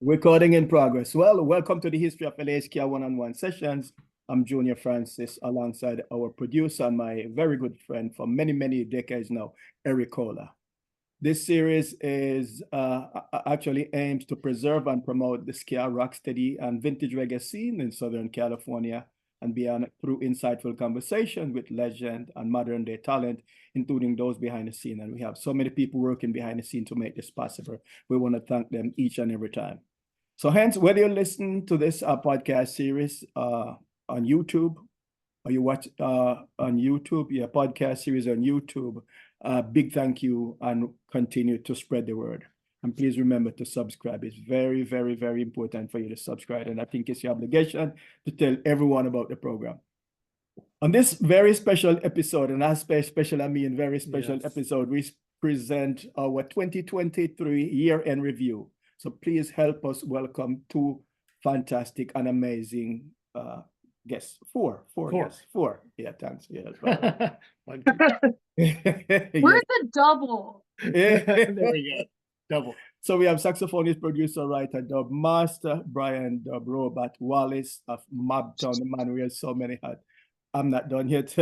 Recording in progress. Well, welcome to the History of LA Ska one-on-one sessions. I'm Junor Francis alongside our producer and my very good friend for many, many decades now, Eric Kohler. This series is actually aims to preserve and promote the ska, rocksteady, and vintage reggae scene in Southern California and beyond through insightful conversation with legend and modern day talent, including those behind the scene. And we have so many people working behind the scene to make this possible. We want to thank them each and every time. So hence, whether you listen to this podcast series on YouTube, or you watch on YouTube, podcast series on YouTube, big thank you and continue to spread the word. And please remember to subscribe. It's very, very, very important for you to subscribe. And I think it's your obligation to tell everyone about the program. On this very special episode, and I say special, I mean very special episode, we present our 2023 year-end review. So please help us welcome two fantastic and amazing guests. Four. Yeah, thanks. Yeah, We're the double. There we go. Double. So we have saxophonist, producer, writer, dub master, Brian Dub Robot Wallace of Mobtown, the man wears so many hats. I'm not done yet.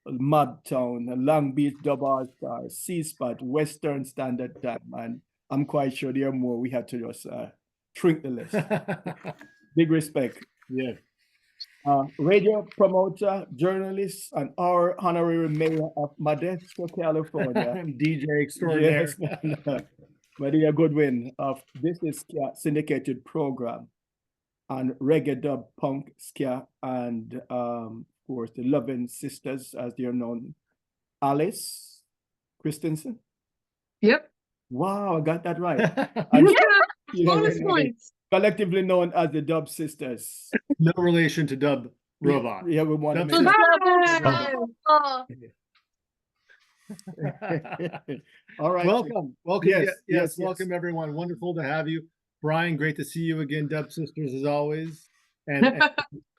Mobtown, Long Beach Dub Allstars, C-Spot, Western Standard Time, and I'm quite sure there are more. We had to just shrink the list. Big respect. Yeah. Radio promoter, journalist, and our honorary mayor of Modesto, California. DJ extraordinaire. Yes, Middagh Goodwin of This Is Ska syndicated program and reggae dub punk ska and of course the Loving Sisters as they are known. Alice Christensen. Yep. Wow, I got that right. Bonus points. Collectively known as the Dub Sisterz. No relation to Dub Robot. Yeah, we want to Dub make All right. Welcome. Yes. Welcome everyone. Wonderful to have you. Brian, great to see you again. Dub Sisterz as always. And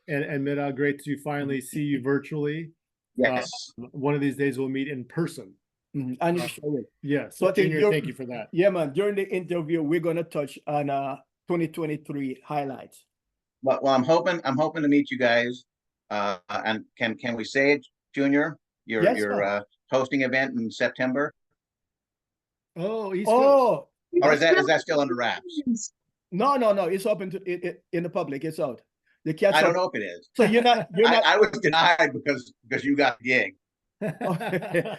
Middagh, great to finally see you virtually. Yes. One of these days we'll meet in person. And you show it. Yeah. So I think thank you for that. Yeah, man. During the interview, we're gonna touch on 2023 highlights. Well, I'm hoping to meet you guys. And can we say it, Junior? Your hosting event in September? Oh, East Coast. Or is that still under wraps? No. It's open to in the public. It's out. The cats. I don't know if it is. So you're not. I was denied because you got the gig.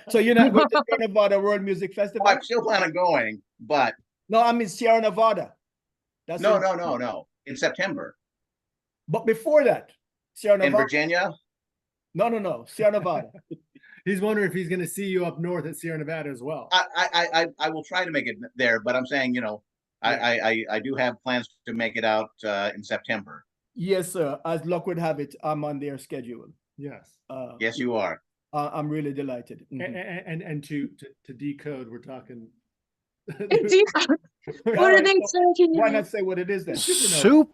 So you're not going to Sierra Nevada World Music Festival? Well, I'm still planning on going, but no, I mean Sierra Nevada. No. In September. But before that, Sierra Nevada. In Virginia? No. Sierra Nevada. He's wondering if he's going to see you up north at Sierra Nevada as well. I will try to make it there, but I'm saying, I do have plans to make it out in September. Yes, sir. As luck would have it, I'm on their schedule. Yes. Yes, you are. I'm really delighted. And to decode, we're talking. What are they saying? Why not say what it is then? Supernova.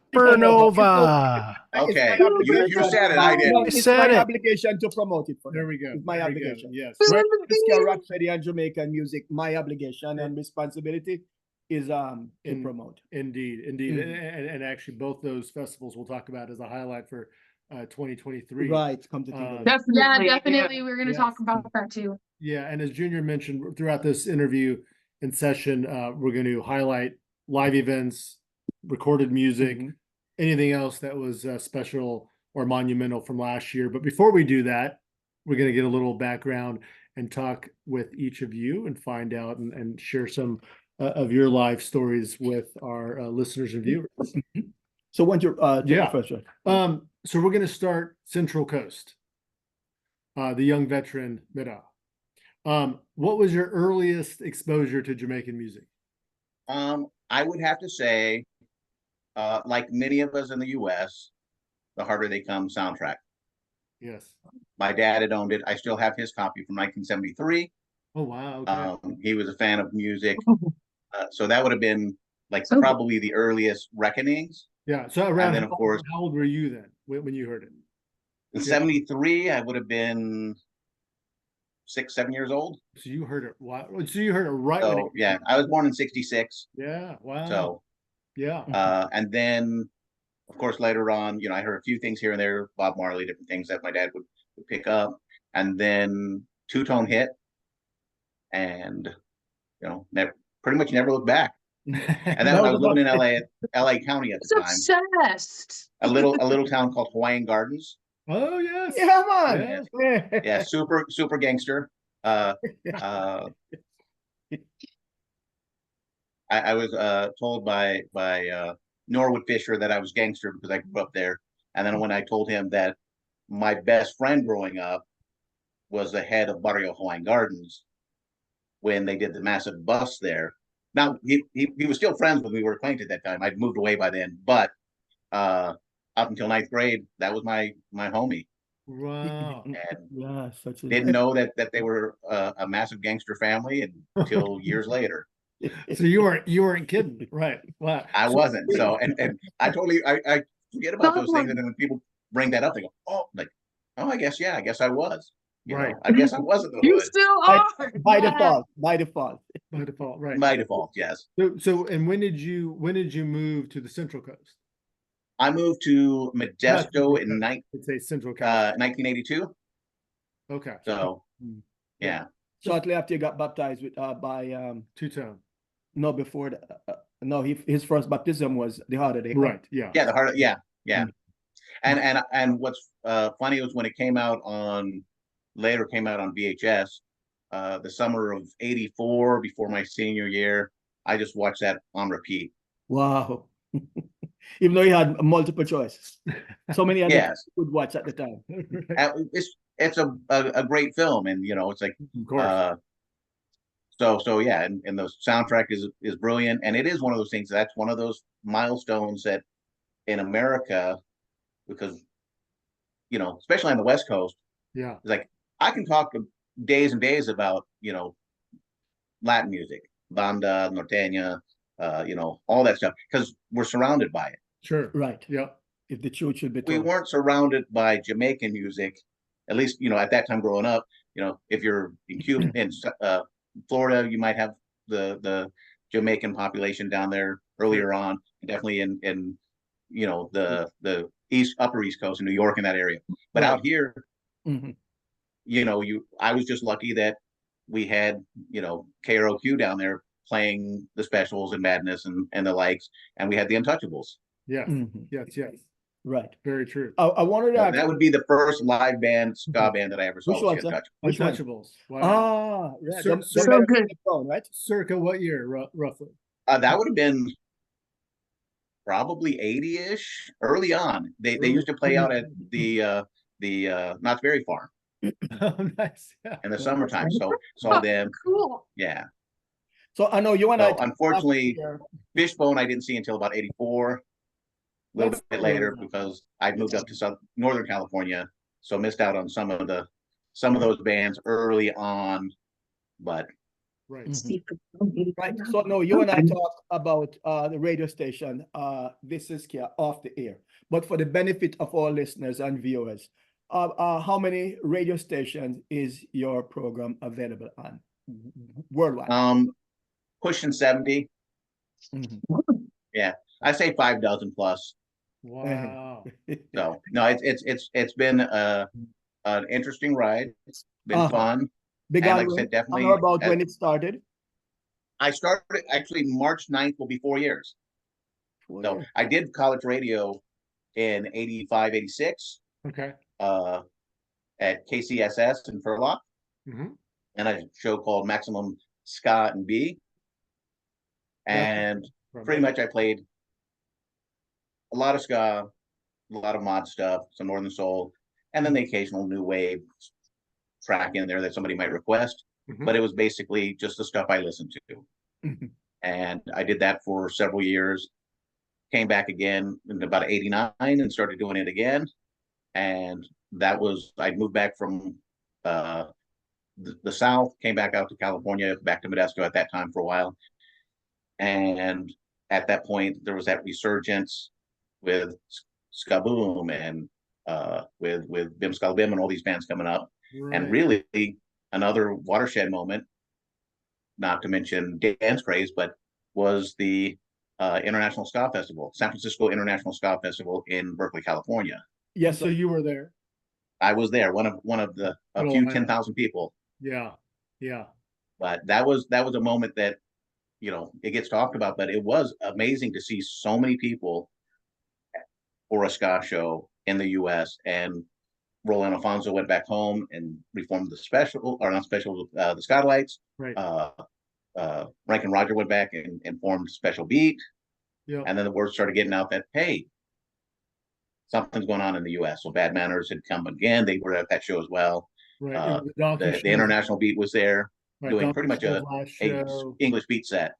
Okay, you said it. I didn't. It's my obligation to promote it. There we go. It's my obligation. Yes. Rocksteady and Jamaican music. My obligation and responsibility is to promote. Indeed. And actually, both those festivals we'll talk about as a highlight for 2023. Right. Come to think of it. Definitely. We're going to talk about that too. Yeah, and as Junior mentioned throughout this interview and session, we're going to highlight live events, recorded music, anything else that was special or monumental from last year. But before we do that, we're going to get a little background and talk with each of you and find out and share some of your live stories with our listeners and viewers. So why don't you first? So we're going to start Central Coast, the young veteran Middagh. What was your earliest exposure to Jamaican music? I would have to say, like many of us in the U.S., The Harder They Come soundtrack. Yes. My dad had owned it. I still have his copy from 1973. Oh, wow. Okay. He was a fan of music. So that would have been probably the earliest reckonings. Yeah. So around, and then, of course, how old were you then when you heard it? In 73, I would have been 6, 7 years old. So you heard it. Wow. So you heard it right. So yeah, I was born in 66. Yeah. Wow. So Yeah. And then, of course, later on, I heard a few things here and there, Bob Marley, different things that my dad would pick up. And then Two-Tone hit, and pretty much never looked back. And then I was living in LA County at the time. Obsessed. A little town called Hawaiian Gardens. Oh yes. Yeah, man. Yeah. Yeah, super gangster. I was told by Norwood Fisher that I was gangster because I grew up there. And then when I told him that my best friend growing up was the head of Barrio Hawaiian Gardens when they did the massive bust there. Now he was still friends when we were acquainted at that time. I'd moved away by then, but up until 9th grade, that was my homie. Wow. And Yeah, didn't know that they were a massive gangster family until years later. So you weren't kidding, right? Wow. I wasn't. So and I totally I forget about those things, and then when people bring that up, they go, "Oh, I guess I was." Right. I guess I wasn't the You hood. still are. by Yeah. default. By default. Right. By default, yes. So and when did you move to the Central Coast? I moved to Modesto in It's a Central Coast. 1982. Okay. So yeah. Shortly after you got baptized by Two-Tone. no, before that, no, his first baptism was the Heart of the Right. Yeah. Yeah, the heart. Yeah. Mm-hmm. And what's funny was when it came out on VHS, the summer of '84, before my senior year. I just watched that on repeat. Wow. Even though you had multiple choices, so many other Yes. could watch at the time. It's a great film, and it's like Of course. so yeah, and the soundtrack is brilliant, and it is one of those things that's one of those milestones that in America, because especially on the West Coast, Yeah. it's like I can talk days and days about Latin music, banda, norteña, all that stuff, because we're surrounded by it. Sure. Right. Yeah. If the truth should be We told. weren't surrounded by Jamaican music, at least at that time growing up. If you're in Cuba, in Florida, you might have the Jamaican population down there earlier on, definitely in the upper East Coast in New York, in that area. But out here, Mhm. I was just lucky that we had KROQ down there playing the Specials and Madness and the likes, and we had the Untouchables. Yes. Mhm. Yes. Right. Very true. I wanted to ask, That would be the first live band, ska band, that I ever saw. Which Was one, the sir? Untouchables. Which one? Untouchables. Wow. yeah, So good. Right? Circa what year, roughly? That would have been probably 80-ish, early on. They used to play out at the Knott's Berry Farm Oh, nice. Yeah. in the summertime. So saw them. Cool. Yeah. So I know you and So I. unfortunately, Fishbone I didn't see until about '84, a little That's bit later, because I moved up to Northern California, so missed out on some of those bands early on. But Right. Right. So no, you and I talk about the radio station, This Is Ska, off the air. But for the benefit of all listeners and viewers, how many radio stations is your program available on worldwide? pushing 70. Mhm. Yeah, I say 5 dozen plus. Wow. So no, it's been an interesting ride. It's been fun. Began like I said, definitely, I know about when it started. I started actually March 9th will be 4 years. So I did college radio in 85, 86 Okay. at KCSS in Furlock, Mhm. and a show called Maximum Ska and B. And pretty much I played a lot of ska, a lot of mod stuff, some Northern Soul, and then the occasional new wave track in there that somebody might request. Mhm. But it was basically just the stuff I listened to. Mhm. And I did that for several years. Came back again in about '89 and started doing it again. And that was, I'd moved back from the South, came back out to California, back to Modesto at that time for a while. And at that point, there was that resurgence with Ska Boom and with Bim Ska Bim and all these bands coming up. Right. And really another watershed moment, not to mention dance craze, but was the International Ska Festival, San Francisco International Ska Festival in Berkeley, California. Yes, So you were there. I was there, one of the a few 10,000 people. Yeah, yeah. But that was a moment that, you know, it gets talked about, but it was amazing to see so many people for a ska show in the U.S. And Roland Alfonso went back home and reformed the special, or not special, the Skylights. Right. Rankin Roger went back and formed Special Beat. Yeah. And then the word started getting out that, hey, something's going on in the U.S. So Bad Manners had come again. They were at that show as well. Right. The International Beat was there, right. doing Donkey pretty much a English beat set.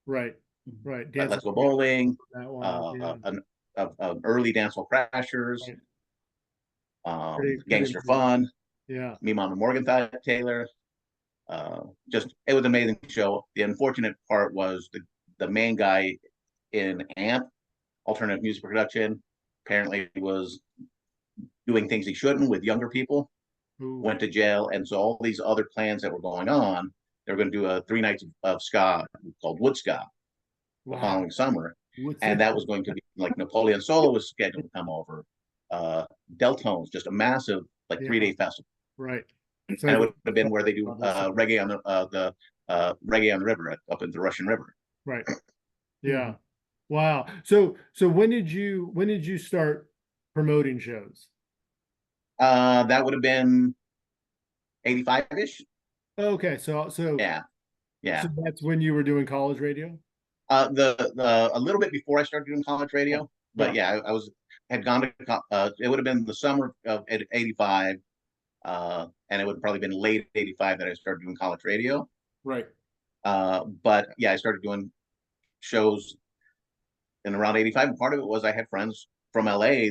Right. Right. Let's Go Bowling, that one, an early Dancehall Crashers, right. Gangster Fun, yeah, Me Mama Morgenthau Taylor. Just, it was an amazing show. The unfortunate part was the main guy in AMP, alternative music production, apparently was doing things he shouldn't with younger people. Ooh. Went to jail, and so all these other plans that were going on, they were going to do 3 nights of ska called Wood Ska the following summer, and that was going to be like Napoleon Solo was scheduled to come over, Deltones, just a massive 3-day festival, right? So and it would have been where they do reggae on the reggae on the river, up in the Russian River, right? Yeah. Wow. So when did you start promoting shows? That would have been 85-ish. Okay, so yeah. So that's when you were doing college radio. A little bit before I started doing college radio, but yeah, I had gone to it would have been the summer of 85, and it would have probably been late 85 that I started doing college radio. Right. But yeah, I started doing shows in around 85, and part of it was I had friends from LA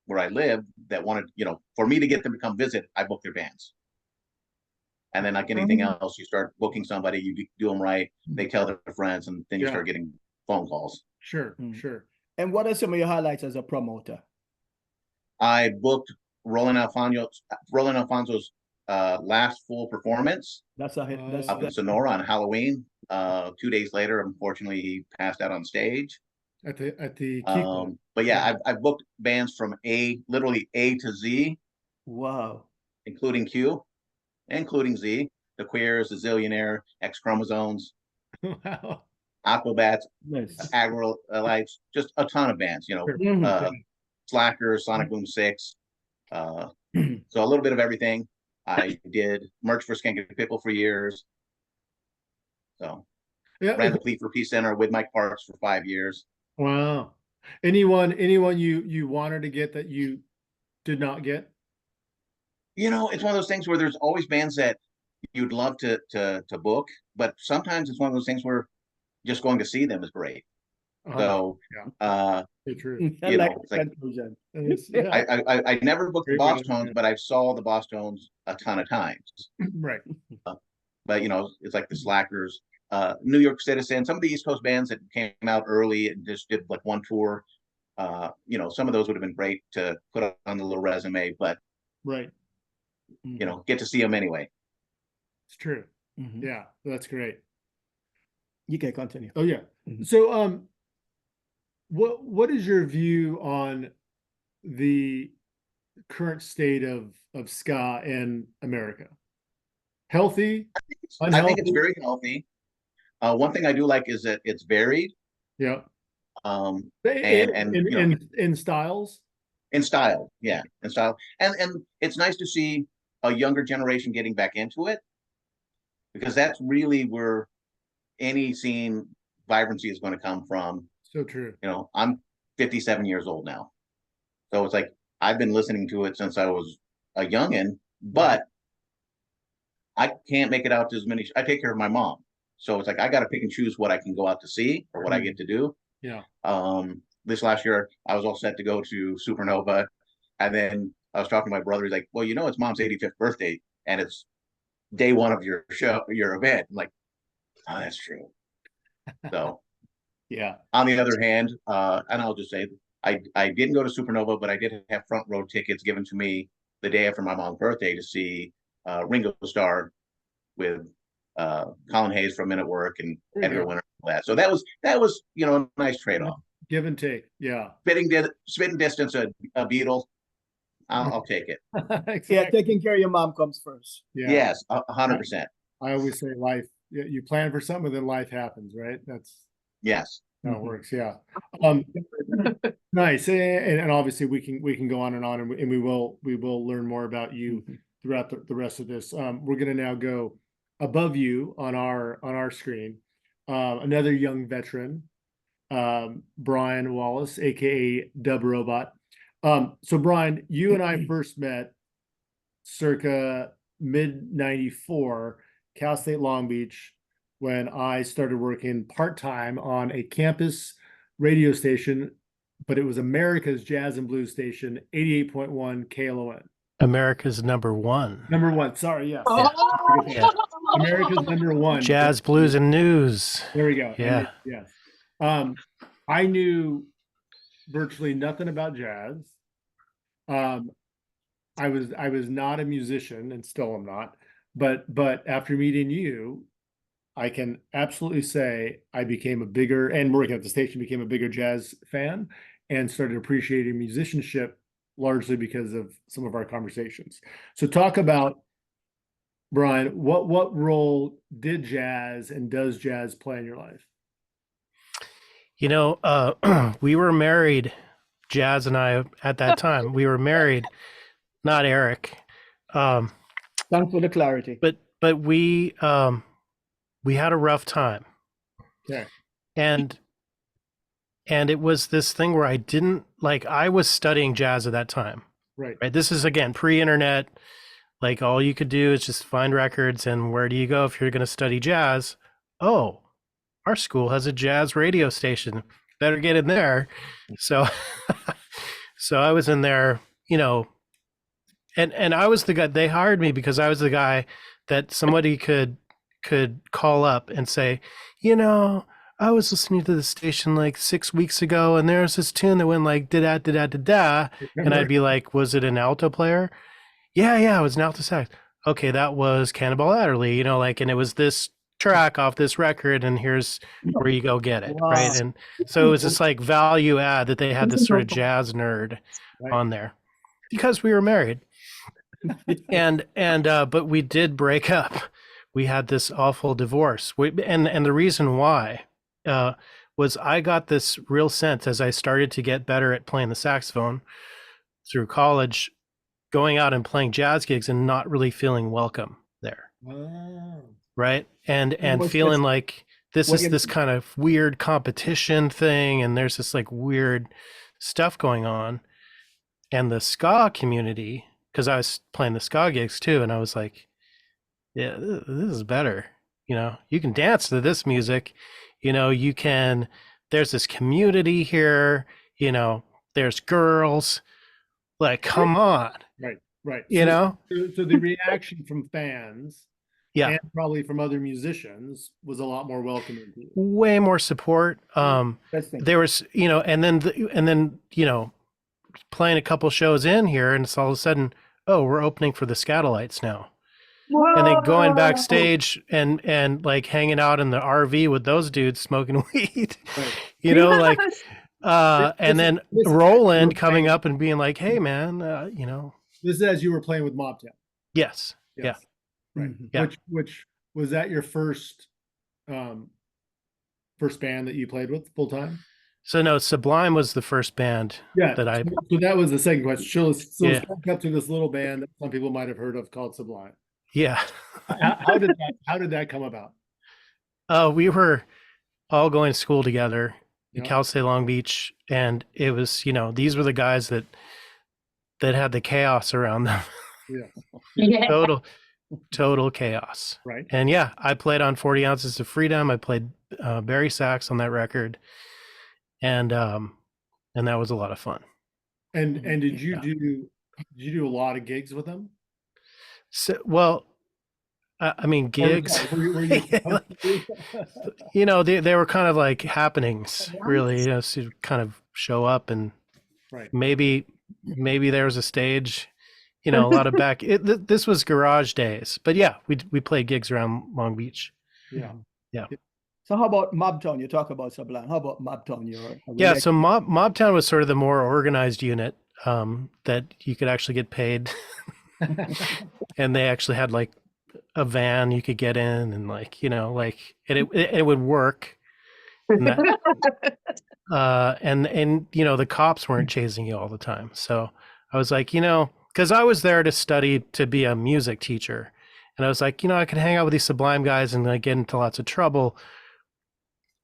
where I lived that wanted, you know, for me to get them to come visit, I booked their bands. And then like anything else, you start booking somebody, you do them right, they tell their friends, and then you start getting phone calls. Sure, sure. And what are some of your highlights as a promoter? I booked Roland Alfonso's last full performance. That's up in Sonora on Halloween. 2 days later, unfortunately, he passed out on stage. At the but yeah, I've booked bands from literally A to Z. Wow. Including Q, including Z, the Queers, the Zillionaire, X Chromosomes, wow, Aquabats, nice. Agrolites, just a ton of bands, you know, Slackers, Sonic Boom 6. So a little bit of everything. I did merch for Skank and Pickle for years. So ran the Fleet for Peace Center with Mike Parks for 5 years. Wow. Anyone you wanted to get that you did not get? You know, it's one of those things where there's always bands that you'd love to book, but sometimes it's one of those things where just going to see them is great. So, true. You know, it's like, I never booked the Boss Tones, but I saw the Boss Tones a ton of times. Right. But you know, it's like the Slackers, New York Citizen, some of the East Coast bands that came out early and just did like one tour. You know, some of those would have been great to put on the little resume, but right. You know, get to see them anyway. It's true. Yeah, that's great. You can continue. Oh yeah. So what is your view on the current state of ska in America? Healthy? Unhealthy? I think it's very healthy. One thing I do like is that it's varied. Yeah. And in styles. In style, yeah, in style, and it's nice to see a younger generation getting back into it, because that's really where any scene vibrancy is going to come from. So true. You know, I'm 57 years old now, so it's like I've been listening to it since I was a youngin', but I can't make it out to as many. I take care of my mom, so it's like I got to pick and choose what I can go out to see or what I get to do. Yeah. This last year, I was all set to go to Supernova, and then I was talking to my brother. He's like, "Well, you know, it's Mom's 85th birthday, and it's day one of your show, your event." I'm like, "Oh, that's true." So, yeah. On the other hand, and I'll just say, I didn't go to Supernova, but I did have front row tickets given to me the day after my mom's birthday to see Ringo Starr with Colin Hayes from Men at Work and Edgar Winter that. So that was a nice trade-off. Give and take. Yeah. Spitting distance, a Beatle, I'll take it. Exactly. Yeah, taking care of your mom comes first. Yeah. Yes, 100%. I always say life, you plan for something, and then life happens, right? That's Yes. how it works. Yeah. Nice. And obviously we can go on, and we will learn more about you throughout the rest of this. We're going to now go above you on our screen. Another young veteran, Brian Wallace, aka Dub Robot. So Brian, you and I first met circa mid-94, Cal State Long Beach, when I started working part-time on a campus radio station, but it was America's Jazz and Blues station, 88.1 KLON. America's number one. Number one, sorry, yes. Oh. Yeah. America's number one. Jazz, blues, and news. There we go. Yeah. Yes. I knew virtually nothing about jazz. I was not a musician, and still am not. But after meeting you, I can absolutely say I became a bigger, and working at the station, became a bigger jazz fan, and started appreciating musicianship largely because of some of our conversations. So talk about, Brian, what role did jazz and does jazz play in your life? We were married, Jazz and I, at that time. We were married, not Eric. Thanks for the clarity. But we had a rough time. Okay. And it was this thing where I was studying jazz at that time. Right. This is, again, pre-internet. Like, all you could do is just find records, and where do you go if you're going to study jazz? Oh, our school has a jazz radio station. Better get in there. So I was in there, and I was the guy. They hired me because I was the guy that somebody could call up and say, I was listening to the station like 6 weeks ago, and there's this tune that went like da da da da da, and I'd be like, was it an alto player? Yeah, it was an alto sax. Okay, that was Cannonball Adderley, and it was this track off this record, and here's where you go get it. Wow. Right. And so it was this like value add that they had this sort of jazz nerd on there because we were married. But we did break up. We had this awful divorce. And the reason why was I got this real sense as I started to get better at playing the saxophone through college, going out and playing jazz gigs and not really feeling welcome there. Wow. Right. And feeling like this is this kind of weird competition thing, and there's this like weird stuff going on. And the ska community, because I was playing the ska gigs too, and I was like, yeah, this is better. You can dance to this music. There's this community here, there's girls, like, come on. Right. So the reaction from fans, yeah, and probably from other musicians, was a lot more welcoming to you. Way more support. There was, and then playing a couple shows in here, and it's all of a sudden, oh, we're opening for the Scatolites now. Whoa. And then going backstage and like hanging out in the RV with those dudes smoking weed, and then Roland coming up and being like, hey man, This is as you were playing with Mobtown. Yes. Yeah. Right. Yeah. Which was that your first band that you played with full time? So no, Sublime was the first band that I. So that was the second question. So let's back up to this little band that some people might have heard of called Sublime. Yeah. How did that come about? We were all going to school together in Cal State Long Beach, and it was, these were the guys that had the chaos around them. Yeah. Total chaos. Right. And I played on 40 Ounces of Freedom. I played Barry sax on that record, and that was a lot of fun. And did you do a lot of gigs with them? So, well, I mean, gigs, they were kind of like happenings, really, so kind of show up, and maybe there was a stage, a lot of this was garage days, but we played gigs around Long Beach. Yeah. So how about Mobtown? You talk about Sublime. How about Mobtown? Yeah, so Mobtown was sort of the more organized unit that you could actually get paid. And they actually had like a van you could get in and like, you know, like it would work. And that, and you know, the cops weren't chasing you all the time. So I was like, you know, because I was there to study to be a music teacher. And I was like, you know, I could hang out with these Sublime guys and like get into lots of trouble.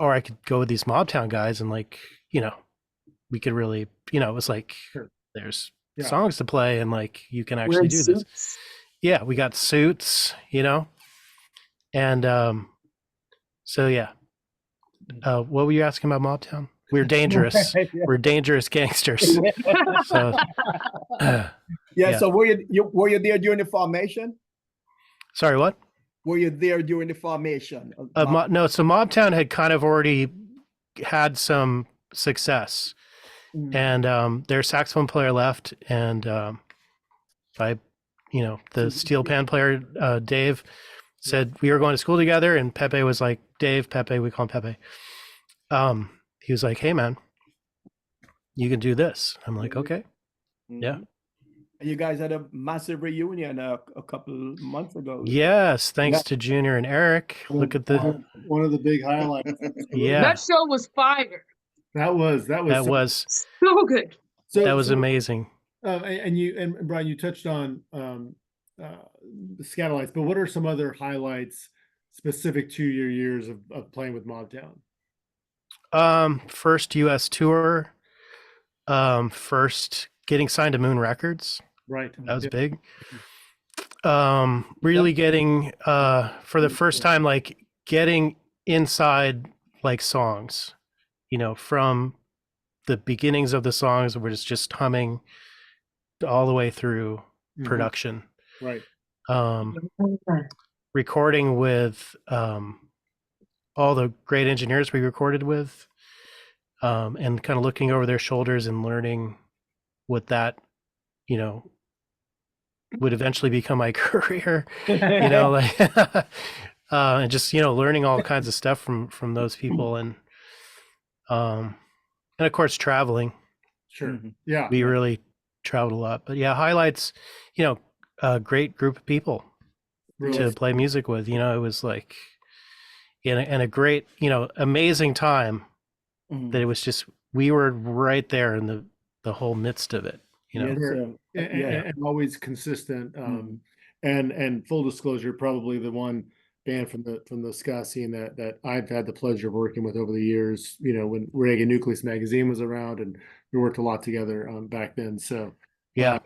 Or I could go with these Mobtown guys and like, you know, we could really, you know, it was like, there's songs to play and like, you can actually do this. Yeah, we got suits, you know? And so, yeah. What were you asking about Mobtown? We're dangerous. We're dangerous gangsters. So, So were you there during the formation? Sorry, what? Were you there during the formation? No, so Mobtown had kind of already had some success, and their saxophone player left, and you know, the steel pan player, Dave, said we were going to school together, and Pepe was like, Pepe, we call him Pepe. He was like, hey man, you can do this. I'm like, okay. Yeah. You guys had a massive reunion a couple months ago. Yes, thanks to Junor and Eric. Look at the one of the big highlights. Yeah, That show was fire. That was So good. so that was amazing. And Brian, you touched on the Scatolites, but what are some other highlights specific to your years of playing with Mobtown? First US tour, first getting signed to Moon Records. Right. That was big. Really getting for the first time, like getting inside like songs, you know, from the beginnings of the songs where it's just humming all the way through production. Right. Recording with all the great engineers we recorded with, and kind of looking over their shoulders and learning what that, you know, would eventually become my career, you know, like, and just, you know, learning all kinds of stuff from those people. And of course, traveling. Sure. Yeah. We really traveled a lot, but yeah, highlights, you know, a great group of people to play music with, you know, it was like, in a great, you know, amazing time that it was just, we were right there in the whole midst of it, you know. And always consistent. And full disclosure, probably the one band from the ska scene that I've had the pleasure of working with over the years, you know, when Reggae Nucleus magazine was around, and we worked a lot together back then. So yeah.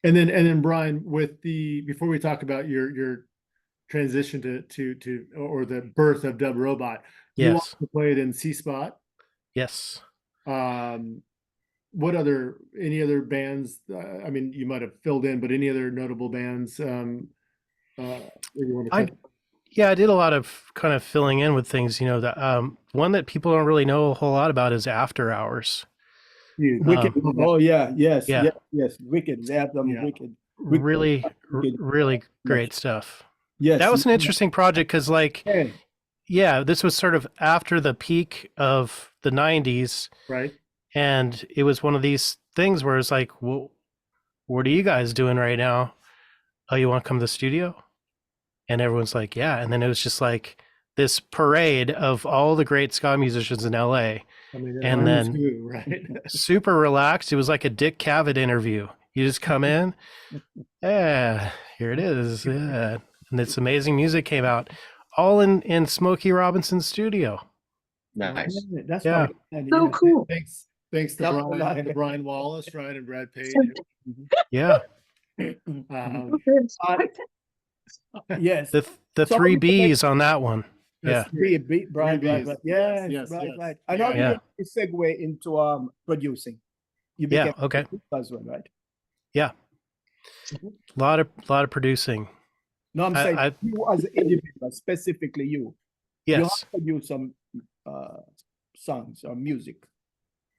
And then Brian, before we talk about your transition to or the birth of Dub Robot, you also played in C Spot. Yes. What any other bands? I mean, you might have filled in, but any other notable bands? You want to I did a lot of kind of filling in with things. You know, the one that people don't really know a whole lot about is After Hours. Wicked. Yes. Wicked. They have them wicked. Really great stuff. Yes, that was an interesting project because, like, this was sort of after the peak of the '90s, right? And it was one of these things where it's like, well, what are you guys doing right now? Oh, you want to come to the studio? And everyone's like, yeah. And then it was just like this parade of all the great ska musicians in LA. I mean, and then right? super relaxed. It was like a Dick Cavett interview. You just come in, here it is. Yeah. And this amazing music came out all in Smokey Robinson's studio. Nice. That's so cool. Thanks to Brian Wallace, right, and Brad Page. Yeah. Yes. The three B's on that one. Yeah. Brian. Yes. Right. I know you segue into producing. You became okay. As well, right? Yeah. A lot of producing. No, I'm saying you as an individual, specifically you. Yes. You have to produce some songs or music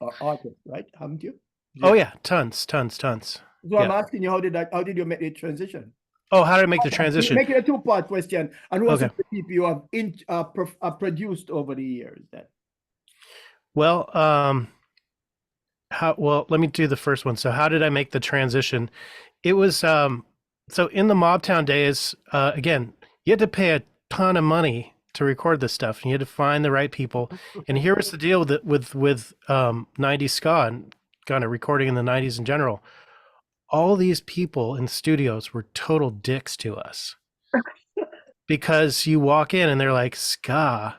or artists, right? Haven't you? Oh yeah, tons. So I'm asking you, how did you make the transition? Oh, how did I make the transition? Make it a two-part question. And who are Okay. some of the people you have produced over the years? Then. Well, let me do the first one. So how did I make the transition? It was so in the Mobtown days, again, you had to pay a ton of money to record this stuff, and you had to find the right people. And here was the deal with 90s ska and kind of recording in the 90s in general. All these people in studios were total dicks to us because you walk in and they're like, ska.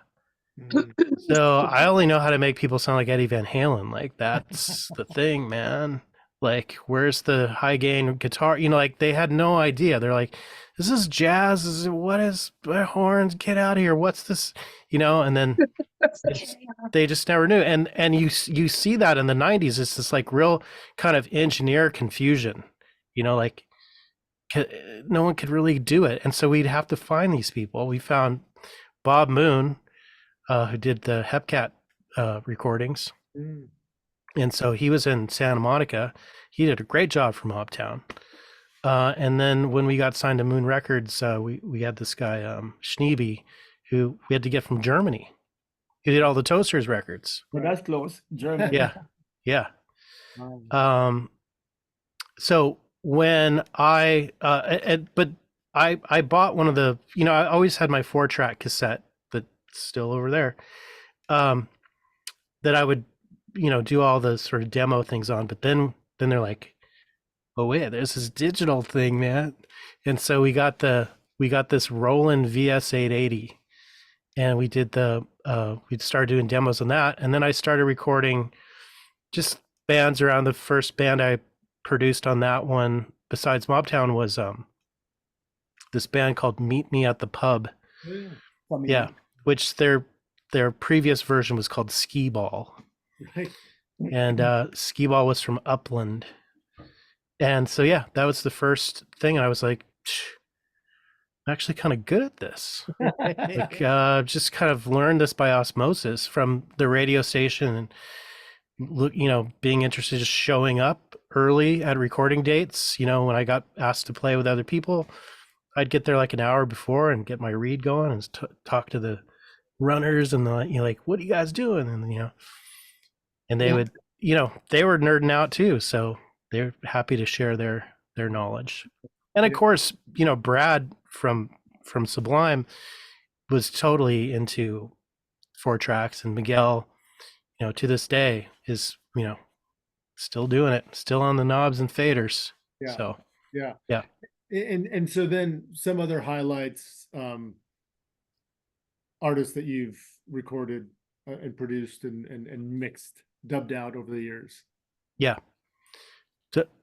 So I only know how to make people sound like Eddie Van Halen. Like, that's the thing, man. Like, where's the high gain guitar? You know, like, they had no idea. They're like, is this jazz? What horns? Get out of here. What's this? You know, and then they just never knew. And you see that in the 90s. It's this like real kind of engineer confusion, you know, like no one could really do it. And so we'd have to find these people. We found Bob Moon, who did the Hepcat recordings. And so he was in Santa Monica. He did a great job for Mobtown. And then when we got signed to Moon Records, we had this guy, Schneeby, who we had to get from Germany. He did all the Toasters records. Well, that's close. Germany. Yeah. So when I bought one of the, you know, I always had my 4-track cassette that's still over there, that I would, you know, do all the sort of demo things on. But then they're like, oh wait, there's this digital thing, man. And so we got this Roland VS880, and we started doing demos on that. And then I started recording just bands around. The first band I produced on that one, besides Mobtown, was this band called Meet Me at the Pub. Yeah, which their previous version was called Skee Ball. Right. And Skee Ball was from Upland. And so, yeah, that was the first thing. And I was like, I'm actually kind of good at this. Like, just kind of learned this by osmosis from the radio station, and, you know, being interested, just showing up early at recording dates. You know, when I got asked to play with other people, I'd get there like an hour before and get my read going and talk to the runners, and you know, like, what are you guys doing? And, you know, and they would, you know, they were nerding out too. So they're happy to share their knowledge. And of course, you know, Brad from Sublime was totally into 4-tracks, and Miguel, you know, to this day is, you know, still doing it, still on the knobs and faders. Yeah. So yeah. And so then some other highlights, artists that you've recorded and produced and mixed, dubbed out over the years. Yeah.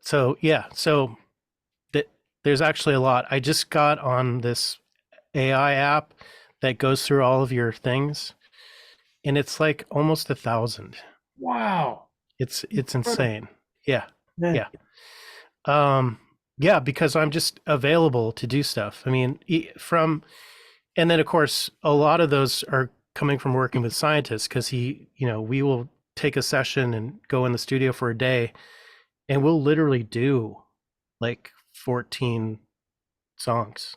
So there's actually a lot. I just got on this AI app that goes through all of your things, and it's like almost 1,000. Wow. It's insane. Yeah. Because I'm just available to do stuff. I mean, and then of course a lot of those are coming from working with scientists, because you know, we will take a session and go in the studio for a day, and we'll literally do like 14 songs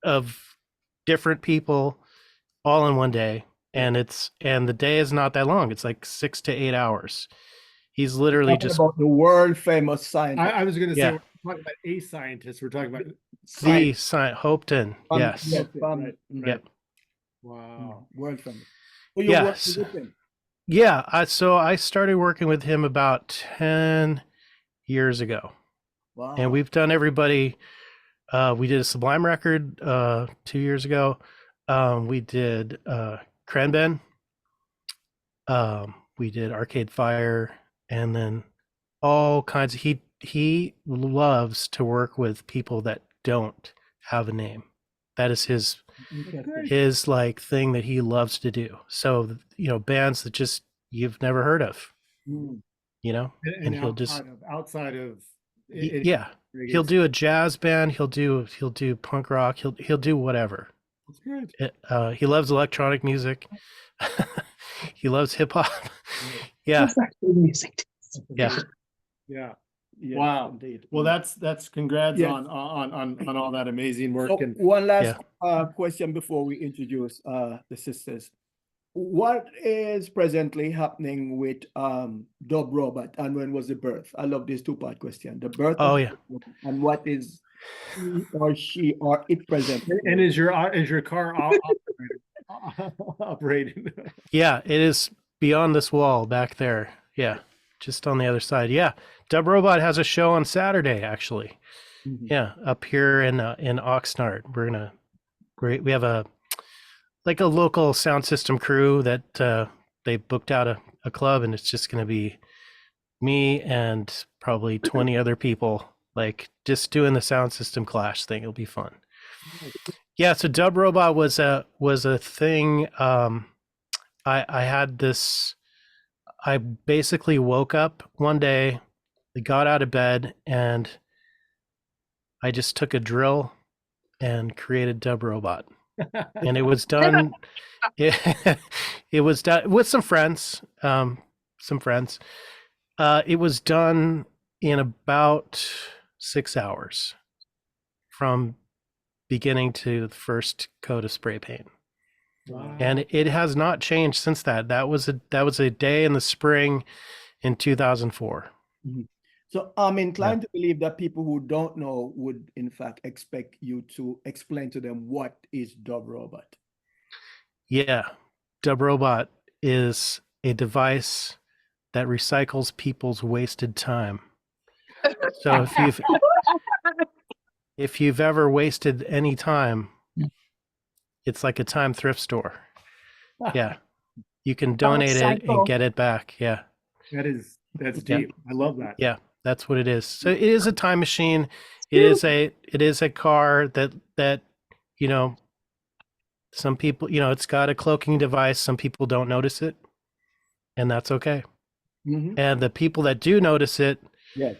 of different people all in one day. And the day is not that long. It's like 6 to 8 hours. He's literally just about the world famous scientist. I was going to say, we're talking about a scientist. We're talking about the Hopeton. Yes. Right. Yep. Wow. World famous. Yes. Yeah. So I started working with him about 10 years ago. Wow. And we've done everybody. We did a Sublime record 2 years ago. We did Cranben. We did Arcade Fire, and then all kinds of, he loves to work with people that don't have a name. That is his like thing that he loves to do. So, you know, bands that just you've never heard of, you know, and he'll just outside of he'll do a jazz band, he'll do punk rock, he'll do whatever. That's good. He loves electronic music. He loves hip hop. Yeah. That's actually music. Yeah. Yeah. Yes, Wow. indeed. Well, that's congrats Yes. on all that amazing work. So And one last question before we introduce the sisters. What is presently happening with Dub Robot, and when was the birth? I love this two-part question. The birth Oh, of yeah. Dub Robot, and what is he or she or it present? and is your car operating? Yeah, it is beyond this wall back there. Yeah, just on the other side. Yeah, Dub Robot has a show on Saturday, actually. Mhm. Yeah, up here in Oxnard. We have a local sound system crew that they booked out a club, and it's just gonna be me and probably 20 other people, like just doing the sound system clash thing. It'll be fun. Yeah, so Dub Robot was a thing. I had this. I basically woke up one day, I got out of bed, and I just took a drill and created Dub Robot. And it was done. It was done with some friends. It was done in about 6 hours from beginning to the first coat of spray paint. Wow. And it has not changed since that. That was a day in the spring in 2004. So I'm inclined to believe that people who don't know would in fact expect you to explain to them what is Dub Robot. Yeah. Dub Robot is a device that recycles people's wasted time. So if you've ever wasted any time, it's like a time thrift store. Yeah. You can donate it and get it back. Yeah. That's deep. I love that. Yeah, that's what it is. So it is a time machine. It is a car that some people, it's got a cloaking device. Some people don't notice it, and that's okay. Mhm. And the people that do notice it Yes.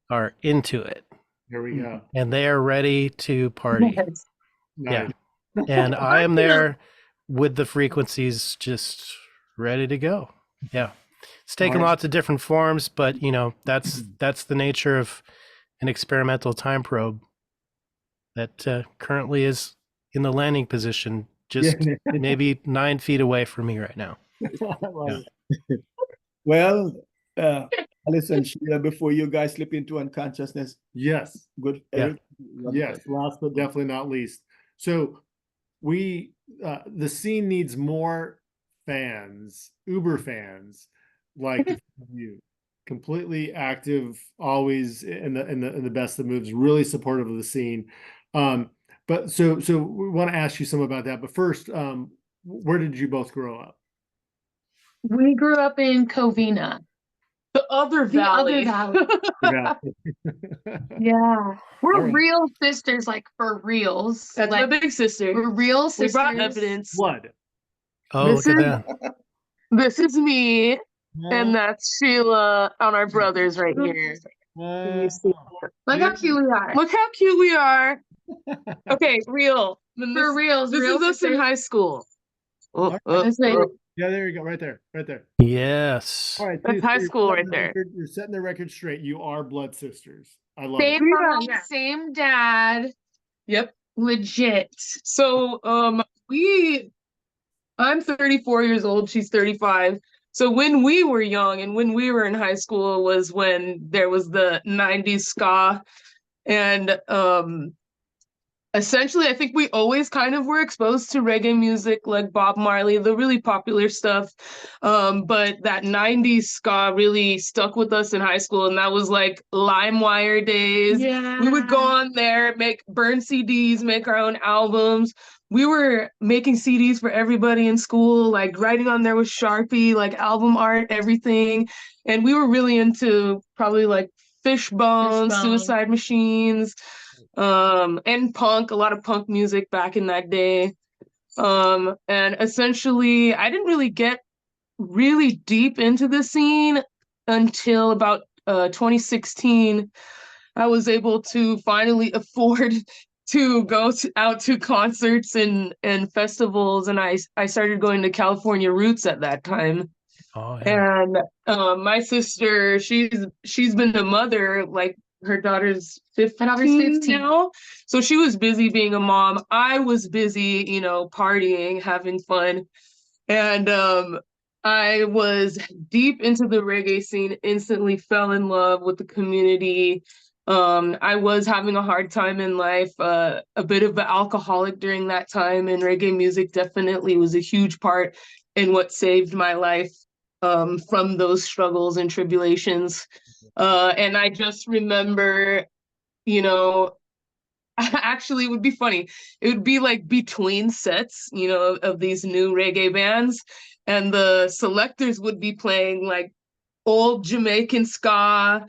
are into it, Here we go. and they are ready to party. Yes. Yeah. Nice. And I am there with the frequencies just ready to go. Yeah. It's taken Nice. lots of different forms, but that's the nature of an experimental time probe that currently is in the landing position, just maybe 9 feet away from me right now. I love it. Well, Alice and Sheila, before you guys slip into unconsciousness, Yes. good. Yeah. Eric, Yes. Last but definitely not least. So the scene needs more fans, Uber fans like you, completely active, always in the best of moves, really supportive of the scene. But so we want to ask you some about that. But first, where did you both grow up? We grew up in Covina. The other valley. Yeah. Yeah. We're All right. real sisters, like for reals. That's like, my big sister. we're real We sisters. brought evidence. Blood. Oh, This look at is- that. This is me, and that's Sheila on our brothers right here. Wow. Look how cute we are. Look how cute we are. Okay, real. For reals. This real is us in sisters. high school. It's like, Yeah, there you go, right there. Yes. All right, That's so high you're school setting right the there. record- You're setting the record straight. You are blood sisters. I love same it. mom, Yeah. same dad. Yep. Legit. So I'm 34 years old, she's 35. So when we were young and when we were in high school was when there was the 90s ska. And essentially I think we always kind of were exposed to reggae music like Bob Marley, the really popular stuff. But that 90s ska really stuck with us in high school, and that was like LimeWire days. Yeah. We would go on there, burn CDs, make our own albums. We were making CDs for everybody in school, like writing on there with Sharpie, like album art, everything. And we were really into probably like Fishbone, Fishbone. Suicide Machines, and punk, a lot of punk music back in that day. And essentially I didn't really get really deep into the scene until about 2016. I was able to finally afford to go out to concerts and festivals, and I started going to California Roots at that time. Oh, yeah. And my sister, she's been a mother, like her daughter's 15 now. So she was busy being a mom. I was busy, partying, having fun. And I was deep into the reggae scene, instantly fell in love with the community. I was having a hard time in life, a bit of an alcoholic during that time, and reggae music definitely was a huge part in what saved my life from those struggles and tribulations. And I just remember, actually, it would be funny. It would be like between sets, of these new reggae bands, and the selectors would be playing like old Jamaican ska,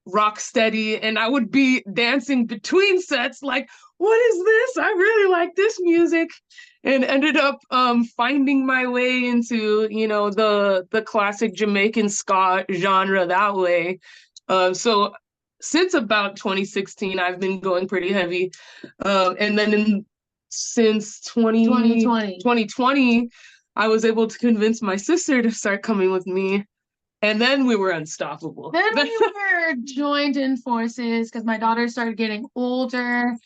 rocksteady, and I would be dancing between sets like, what is this? I really like this music, and ended up finding my way into, the classic Jamaican ska genre that way. So since about 2016, I've been going pretty heavy. And then since 2020, I was able to convince my sister to start coming with me. And then we were unstoppable. Then we were joined in forces because my daughter started getting older.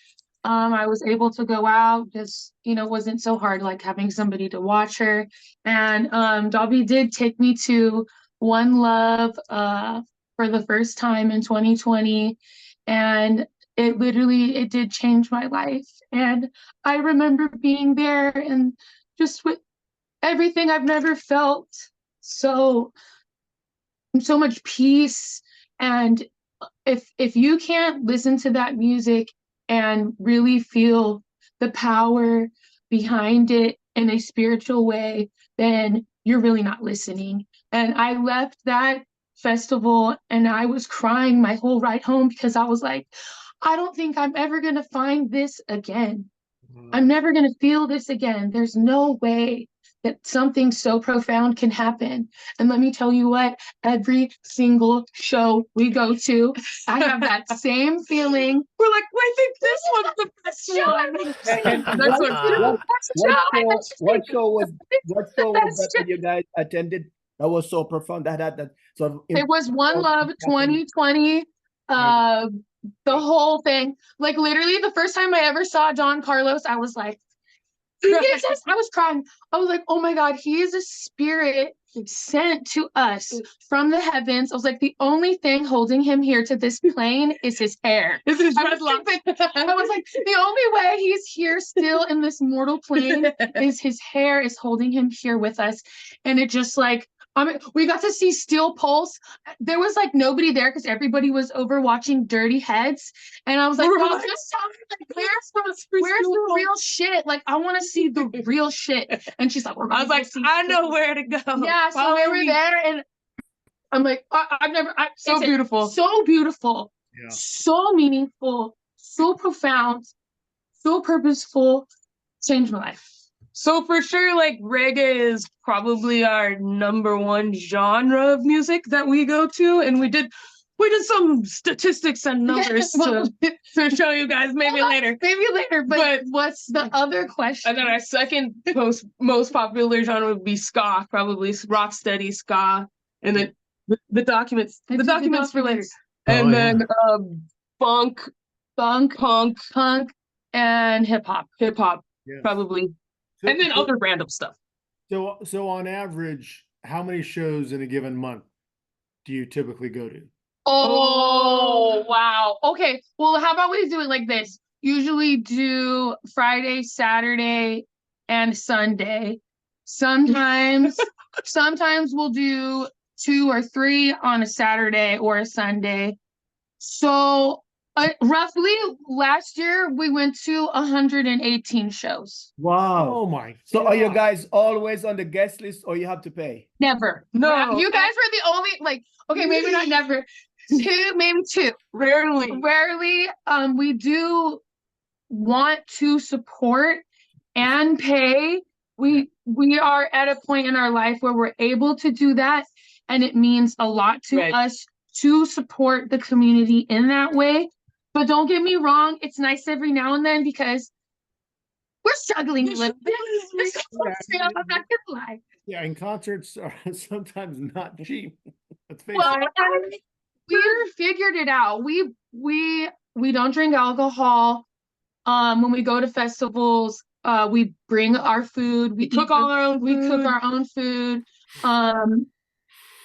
I was able to go out, just, wasn't so hard like having somebody to watch her. And Dobby did take me to One Love for the first time in 2020. And it did change my life. And I remember being there and just with everything, I've never felt so much peace. And if you can't listen to that music and really feel the power behind it in a spiritual way, then you're really not listening. And I left that festival and I was crying my whole ride home because I was like, I don't think I'm ever going to find this again. I'm never going to feel this again. There's no way that something so profound can happen. And let me tell you what, every single show we go to, I have that same feeling. We're like, I think this one's the best show. What show was that that you guys attended that was so profound that had that sort of It was One Love 2020. The whole thing. Like literally the first time I ever saw John Carlos, I was like, I was crying. I was like, oh my God, he is a spirit sent to us from the heavens. I was like, the only thing holding him here to this plane is his hair. I was like, the only way he's here still in this mortal plane is his hair is holding him here with us. And it just like, we got to see Steel Pulse. There was like nobody there because everybody was over watching Dirty Heads. And I was like, oh, just tell me, like, where's the real shit? Like, I want to see the real shit. And she's like, I was like, I know where to go. Yeah, so we were there and I'm like, so beautiful. So beautiful. Yeah. So meaningful. So profound. So purposeful. Changed my life. So for sure, like reggae is probably our #1 genre of music that we go to, and we did some statistics and numbers to show you guys maybe later. But what's the other question? And then our second most popular genre would be ska, probably rocksteady ska, and then the documents for later, and then funk, punk, and hip hop, yes. Probably. And then other random stuff. So on average, how many shows in a given month do you typically go to? Oh, wow. Okay. Well, how about we do it like this? Usually do Friday, Saturday, and Sunday. Sometimes we'll do 2 or 3 on a Saturday or a Sunday. So roughly last year we went to 118 shows. Wow. Oh my God. So are you guys always on the guest list or you have to pay? Never. No. You guys were the only, like, okay, maybe not never. Maybe two. Rarely. We do want to support and pay. We are at a point in our life where we're able to do that, and it means a lot to us to support the community in that way. But don't get me wrong, it's nice every now and then because we're struggling a little bit. I'm not gonna lie. Yeah, and concerts are sometimes not cheap. Let's face Well, it. we figured it out. We don't drink alcohol. When we go to festivals, we bring our food. We cook all our own. We cook our own food.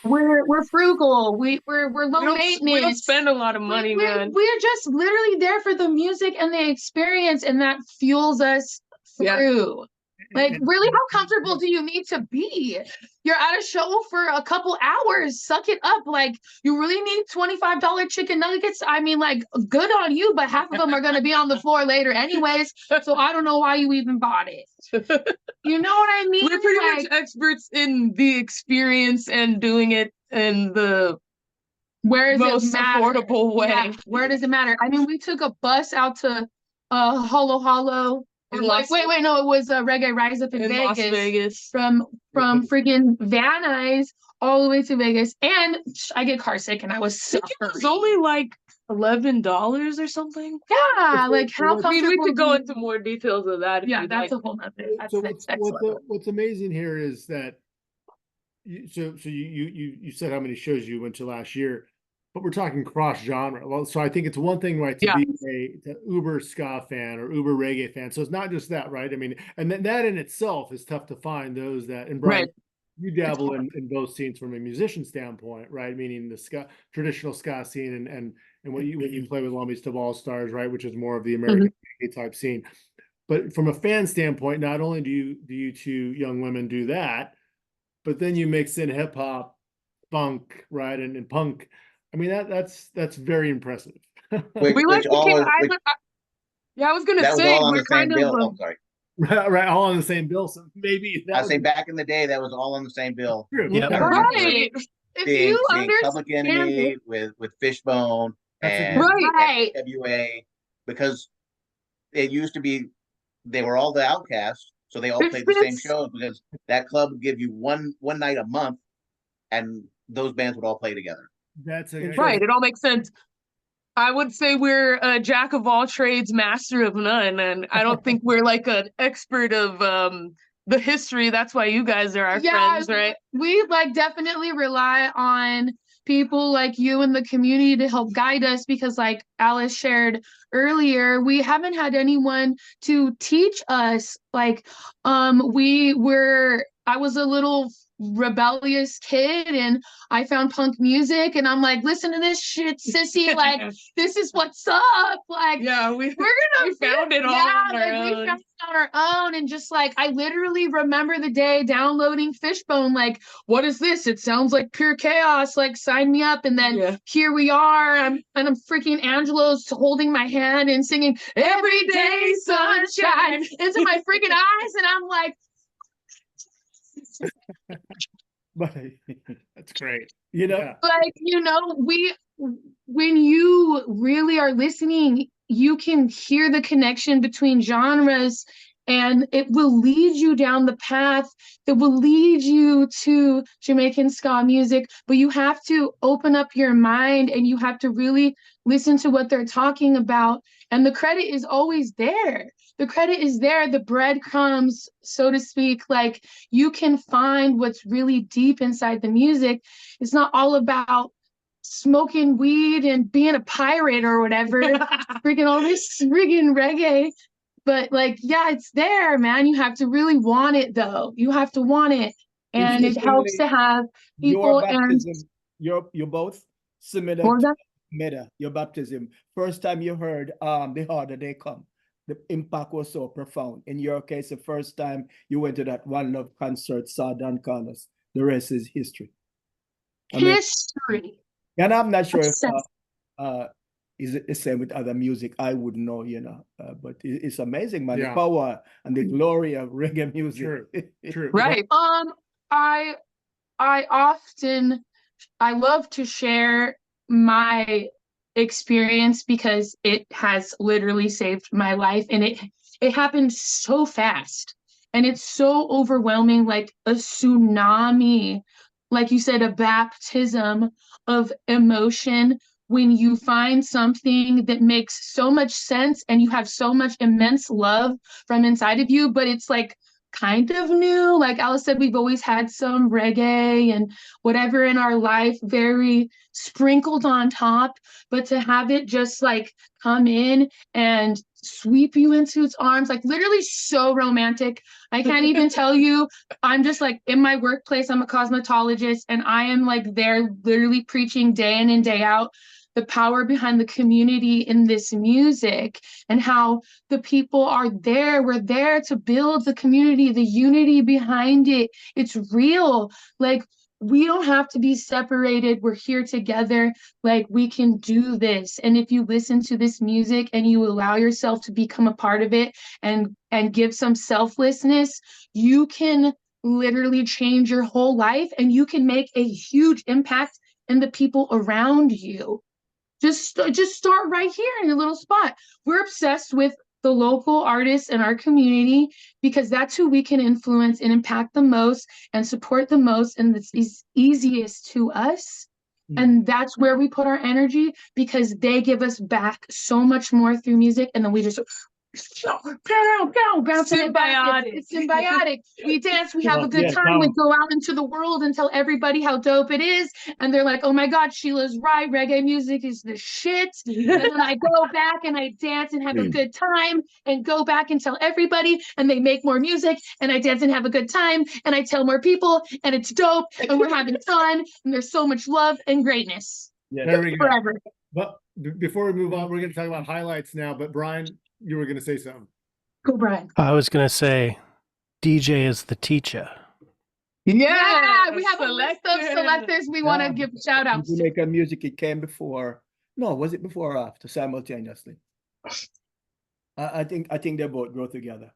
We're frugal. We're low maintenance. We don't spend a lot of money, man. We're just literally there for the music and the experience, and that fuels us through. Like, really, how comfortable do you need to be? You're at a show for a couple hours. Suck it up. Like, you really need $25 chicken nuggets? I mean, like, good on you, but half of them are going to be on the floor later anyways. So I don't know why you even bought it. You know what I mean? We're pretty much experts in the experience and doing it in the most affordable way. Yeah, where does it matter? I mean, we took a bus out to Holo Holo. Wait, no, it was Reggae Rise Up in Las Vegas. From freaking Van Nuys all the way to Vegas, and I get car sick, and I was so it was only like $11 or something. Yeah, like how comfortable. I mean, we could go into more details of that. Yeah, that's a whole nother. So what's amazing here is that you said how many shows you went to last year, but we're talking cross genre. Well, so I think it's one thing, right, to be a uber ska fan or uber reggae fan. So it's not just that, right? I mean, and then that in itself is tough to find those that, and Brian, you dabble in both scenes from a musician standpoint, right? Meaning the ska, traditional ska scene and what you play with Beach Dub Allstars, right? Which is more of the American reggae type scene. But from a fan standpoint, not only do you two young women do that, but then you mix in hip hop, funk, right, and punk. I mean, that's very impressive. I was gonna say we're kind of right, all on the same bill. So maybe I say back in the day that was all on the same bill. Yep. Right. If you understand Public Enemy with Fishbone and WA, because it used to be they were all the outcasts, so they all played the same shows because that club would give you one night a month, and those bands would all play together. That's right. It all makes sense. I would say we're a jack of all trades, master of none, and I don't think we're like an expert of the history. That's why you guys are our friends, right? We like definitely rely on people like you in the community to help guide us because, like Alice shared earlier, we haven't had anyone to teach us. Like, I was a little rebellious kid and I found punk music and I'm like, listen to this shit, sissy, like this is what's up. Like, yeah, we found it all on our own. We found it on our own, and just like I literally remember the day downloading Fishbone, like, what is this? It sounds like pure chaos, like sign me up. And then here we are, I'm freaking Angelo's holding my hand and singing Everyday Sunshine into my freaking eyes, and I'm like, but that's great. Like, when you really are listening, you can hear the connection between genres, and it will lead you down the path that will lead you to Jamaican ska music. But you have to open up your mind and you have to really listen to what they're talking about. And the credit is always there. The credit is there, the breadcrumbs, so to speak. Like, you can find what's really deep inside the music. It's not all about smoking weed and being a pirate or whatever, freaking all this friggin' reggae. But like, yeah, it's there, man. You have to really want it, though. You have to want it, and it helps to have people. You're both similar to Middagh. Your baptism. First time you heard The Harder They Come, the impact was so profound. In your case, the first time you went to that One Love concert, saw Don Carlos. The rest is history. History. And I'm not sure if is it the same with other music. I wouldn't know, but it's amazing, man. The power and the glory of reggae music. True. Right. I love to share my experience because it has literally saved my life, and it happened so fast, and it's so overwhelming, like a tsunami, like you said, a baptism of emotion when you find something that makes so much sense and you have so much immense love from inside of you, but it's like kind of new. Like Alice said, we've always had some reggae and whatever in our life, very sprinkled on top, but to have it just like come in and sweep you into its arms, like literally so romantic. I can't even tell you. I'm just like in my workplace, I'm a cosmetologist, and I am like there literally preaching day in and day out the power behind the community in this music and how the people are there. We're there to build the community, the unity behind it. It's real. Like, we don't have to be separated. We're here together. Like, we can do this. And if you listen to this music and you allow yourself to become a part of it and give some selflessness, you can literally change your whole life, and you can make a huge impact in the people around you. Just start right here in your little spot. We're obsessed with the local artists in our community because that's who we can influence and impact the most and support the most, and it's easiest to us. And that's where we put our energy, because they give us back so much more through music, and then we just bouncing it back. It's symbiotic. We dance, we have a good time. We go out into the world and tell everybody how dope it is, and they're like, oh my God, Sheila's right, reggae music is the shit. And then I go back and I dance and have a good time, and go back and tell everybody, and they make more music, and I dance and have a good time, and I tell more people, and it's dope, and we're having fun, and there's so much love and greatness. There we go. Forever. But before we move on, we're going to talk about highlights now, but Brian, you were going to say something. Go, Brian. I was going to say DJ is the teacher. Yeah, we have a list of selectors we want to give shout outs to. Jamaican music, it came before. No, was it before or after simultaneously? I think they both go together.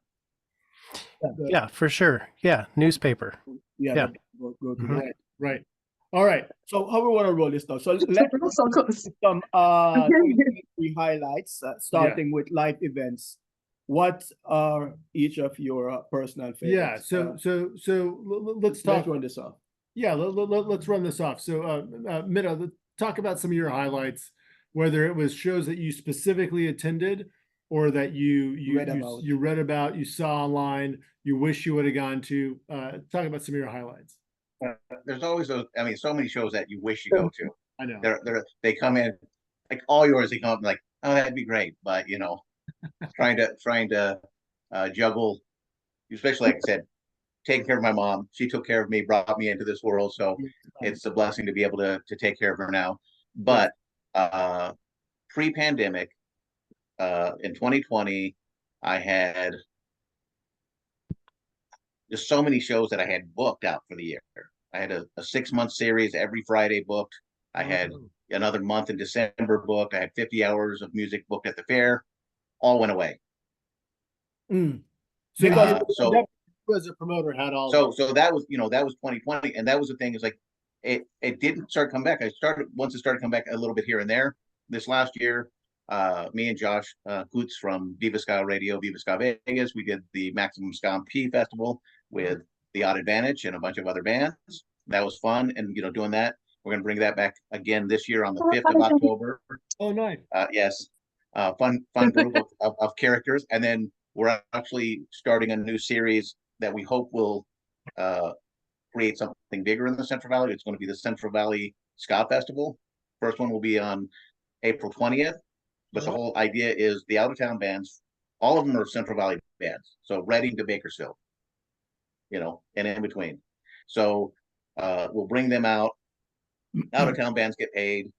Yeah, for sure. Yeah, newspaper. Yeah. Yeah. Both go together. Right. All right. So how we want to roll this now? So let's So close. some three highlights, starting with live events. What are each of your personal favorites? Yeah. So let's talk. Let's run this off. Yeah. Let's run this off. So, Middagh, talk about some of your highlights, whether it was shows that you specifically attended or that you read about, you saw online, you wish you would have gone to. Talk about some of your highlights. There's always those. I mean, so many shows that you wish you go to. I know. They come in like all yours. They come up like, oh, that'd be great, but trying to juggle, especially like I said, taking care of my mom. She took care of me, brought me into this world, so it's a blessing to be able to take care of her now. But pre-pandemic, in 2020, I had just so many shows that I had booked out for the year. I had a 6-month series every Friday booked. I had another month in December booked. I had 50 hours of music booked at the fair. All went away. So as a promoter had all. So that was 2020, and that was the thing, is like it didn't start coming back. Once it started coming back a little bit here and there. This last year, me and Josh Coots from Is Ska Radio, Is Ska Vegas, we did the Maximum Ska P Festival with The Odd Advantage and a bunch of other bands. That was fun, and doing that. We're going to bring that back again this year on the 5th of October. Oh, nice. Yes. Fun group of characters. And then we're actually starting a new series that we hope will create something bigger in the Central Valley. It's going to be the Central Valley Ska Festival. First one will be on April 20th. But the whole idea is the out-of-town bands, all of them are Central Valley bands. So Reading to Bakersfield, and in between. So we'll bring them out. Out-of-town bands get paid.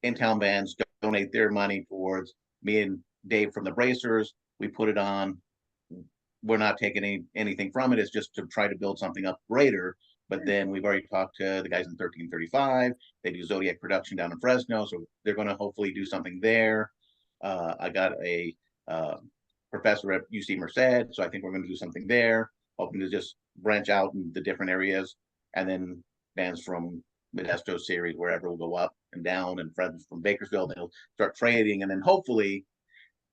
In-town bands donate their money towards. Me and Dave from the Bracers, we put it on. We're not taking anything from it. It's just to try to build something up greater. But then we've already talked to the guys in 1335. They do Zodiac production down in Fresno. So they're going to hopefully do something there. I got a professor at UC Merced. So I think we're going to do something there. Hoping to just branch out in the different areas. And then bands from Modesto series, wherever will go up and down, and friends from Bakersfield, they'll start trading, and then hopefully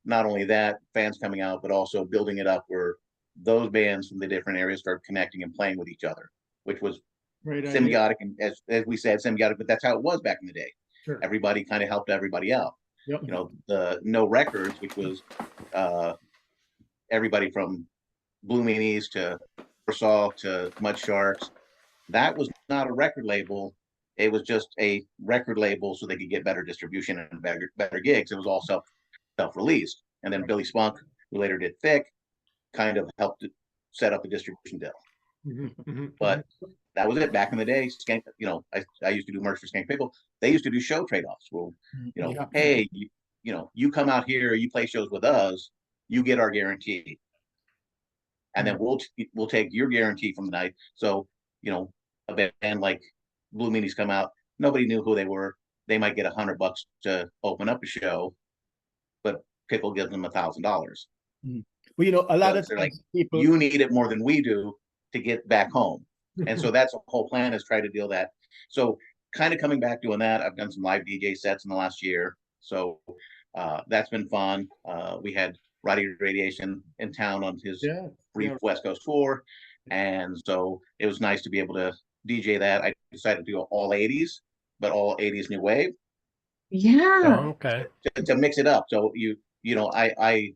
not only that, fans coming out, but also building it up where those bands from the different areas start connecting and playing with each other, which was symbiotic, and as we said, symbiotic, but that's how it was back in the day. Sure. Everybody kind of helped everybody out. Yep. The No Records, which was everybody from Blue Meanies to Warsaw to Mud Sharks. That was not a record label. It was just a record label so they could get better distribution and better gigs. It was all self-released. And then Billy Spunk, who later did Thick, kind of helped set up a distribution deal. But that was it. Back in the day, Skank, I used to do merch for Skank Pickle. They used to do show trade-offs. Well, hey, you come out here, you play shows with us, you get our guarantee. And then we'll take your guarantee from the night. So, a band like Blue Meanies come out, nobody knew who they were. They might get $100 to open up a show, but Pickle gives them $1,000. Well, a lot of they're like, people, you need it more than we do to get back home. And so that's the whole plan, is try to deal that. So kind of coming back doing that, I've done some live DJ sets in the last year. So that's been fun. We had Roddy Radiation in town on his brief West Coast tour. And so it was nice to be able to DJ that. I decided to do all 80s, but all 80s new wave. Yeah. Okay. To mix it up. So I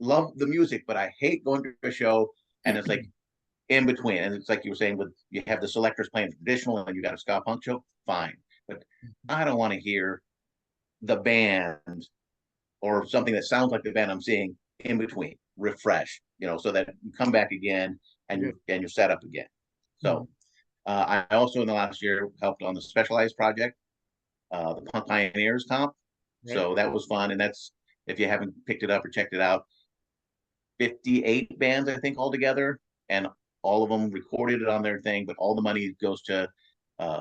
love the music, but I hate going to a show and it's like in between. And it's like you were saying, you have the selectors playing traditional and you got a ska punk show, fine. But I don't want to hear the band or something that sounds like the band I'm seeing in between. Refresh, so that you come back again and you're set up again. So I also in the last year helped on the Specialized project, the Punk Pioneers comp. So that was fun. And that's, if you haven't picked it up or checked it out, 58 bands, I think, altogether, and all of them recorded it on their thing, but all the money goes to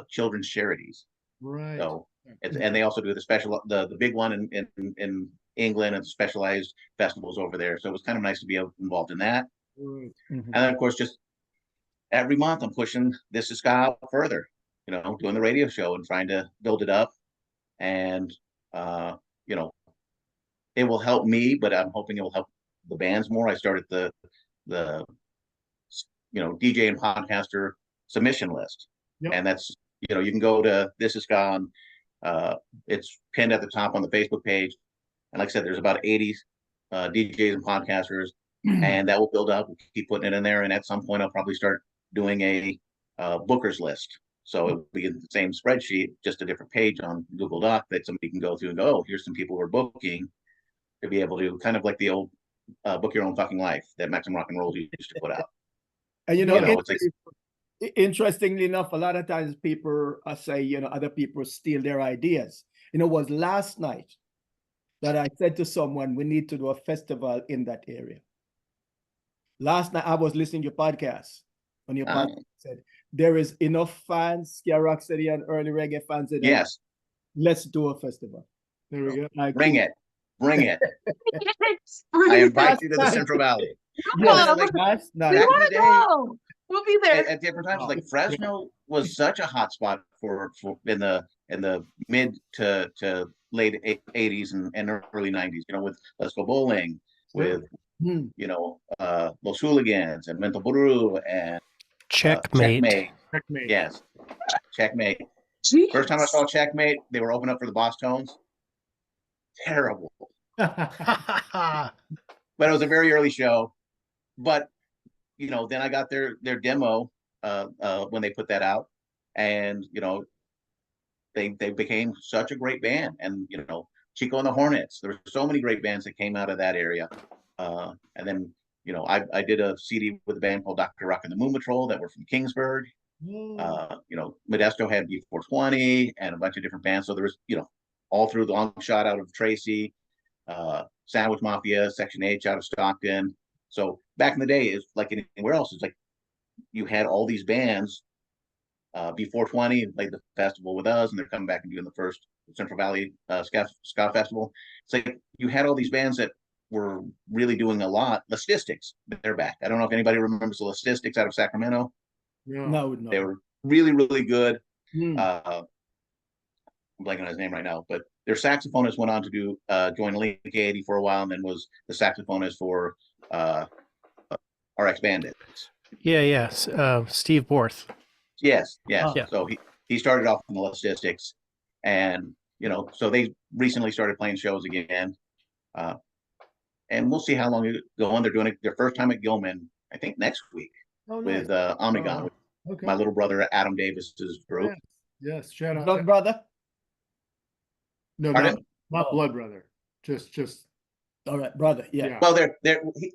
children's charities. Right. So and they also do the big one in England and Specialized festivals over there. So it was kind of nice to be involved in that. And then of course, just every month I'm pushing This Is Ska further, doing the radio show and trying to build it up. And it will help me, but I'm hoping it will help the bands more. I started the DJ and podcaster submission list. And that's, you can go to This Is Ska, it's pinned at the top on the Facebook page. And like I said, there's about 80 DJs and podcasters, and that will build up. We'll keep putting it in there. And at some point, I'll probably start doing a bookers list. So it'll be in the same spreadsheet, just a different page on Google Doc that somebody can go through and go, oh, here's some people who are booking, to be able to kind of like the old Book Your Own Fucking Life that Maximum Rock and Roll used to put out. And it's like, interestingly enough, a lot of times people say, other people steal their ideas. It was last night that I said to someone, we need to do a festival in that area. Last night, I was listening to your podcast. On your podcast, said there is enough fans, Ska Rocksteady and early reggae fans. Yes. Let's do a festival. There we go. Bring it. I invite you to the Central Valley. We want to go. We'll be there at different times. Like Fresno was such a hot spot for in the mid to late 80s and early 90s. With Let's Go Bowling, with Los Hooligans and Mental Brew and Checkmate. Yes, Checkmate. Jeez. First time I saw Checkmate, they were opening up for the Boss Tones. Terrible. But it was a very early show. But then I got their demo when they put that out, and they became such a great band. And Chico and the Hornets. There were so many great bands that came out of that area. And then I did a CD with a band called Dr. Rock and the Moon Patrol that were from Kingsburg. Modesto had B420 and a bunch of different bands. So there was all through the Long Shot out of Tracy, Sandwich Mafia, Section H out of Stockton. So back in the day, it's like anywhere else. It's like you had all these bands. B420 played the festival with us, and they're coming back and doing the first Central Valley Ska Festival. It's like you had all these bands that were really doing a lot. Lestistics, they're back. I don't know if anybody remembers the Lestistics out of Sacramento. No. They were really, really good. I'm blanking on his name right now, but their saxophonist went on to do join Link 80 for a while, and then was the saxophonist for RX Bandits. Steve Borth. Yes. So he started off in the Lestistics, and so they recently started playing shows again, and we'll see how long it go on. They're doing their first time at Gilman, I think, next week. Oh, with nice. Omnigon, with Okay. my little brother Adam Davis's group. Yes. Shout out. Blood brother. No, Pardon? not Oh. blood brother. Just All right, brother. Yeah. Well,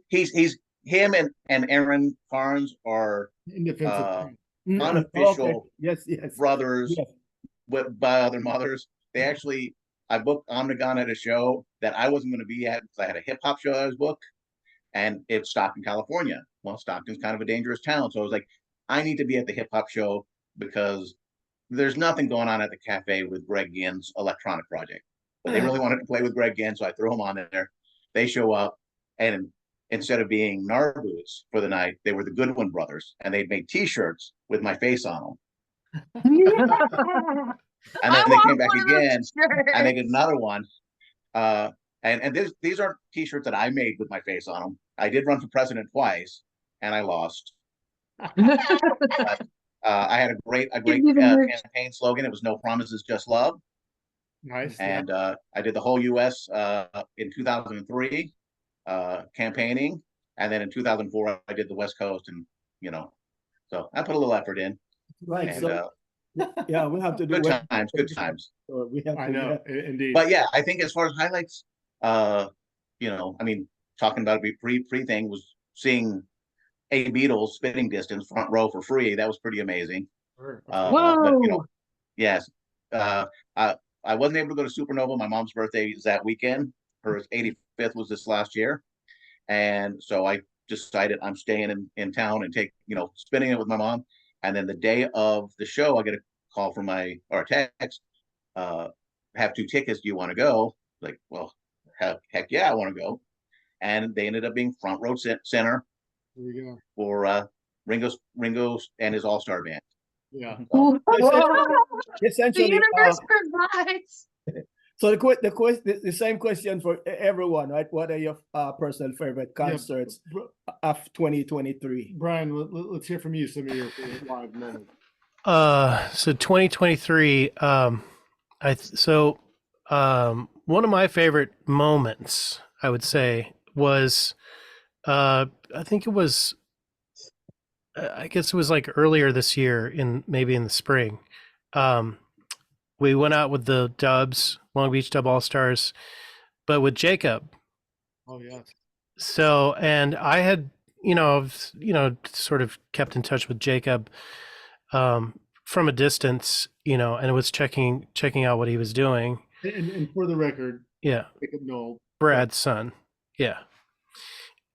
he's him and Aaron Carnes are in defense of unofficial Okay. Yes. brothers Yes. by other mothers. They actually, I booked Omnigon at a show that I wasn't going to be at because I had a hip hop show I was booked, and it's Stockton, California. Well, Stockton's kind of a dangerous town, so I was like, I need to be at the hip hop show because there's nothing going on at the cafe with Greg Ginn's electronic project. But they really wanted to play with Greg Ginn, so I threw him on there. They show up, and instead of being Narboots for the night, they were the Goodwin brothers, and they'd made T-shirts with my face on them. And then they came back again, and they did another one. And these aren't T-shirts that I made with my face on them. I did run for president twice, and I lost. But, I had a great campaign slogan. It was "No promises, just love." nice. And I did the whole U.S. In 2003 campaigning, and then in 2004 I did the West Coast, and so I put a little effort in. Right. And, So yeah, we have to do good times. So we have to, I know, indeed. But yeah, I think as far as highlights, I mean, talking about a pre thing was seeing a Beatles spitting distance front row for free. That was pretty amazing. Sure. But yes, I wasn't able to go to Supernova. My mom's birthday is that weekend. Her 85th was this last year, and so I decided I'm staying in town and spending it with my mom. And then the day of the show, I get a call from a text. Have 2 tickets. Do you want to go? Like, well, heck yeah, I want to go. And they ended up being front row center There you go. for Ringo and his all-star band. Yeah. So, The essentially, universe provides. so the same question for everyone, right? What are your personal favorite concerts of 2023? Brian, let's hear from you. Some of your favorite live moments. So 2023. One of my favorite moments, I would say, was I guess it was like earlier this year, maybe in the spring. We went out with the Dubs, Long Beach Dub Allstars, but with Jacob. Oh yes. So, and I had, sort of kept in touch with Jacob from a distance, and it was checking out what he was doing. And for the record, yeah, Jacob Knoll, Brad's son. Yeah.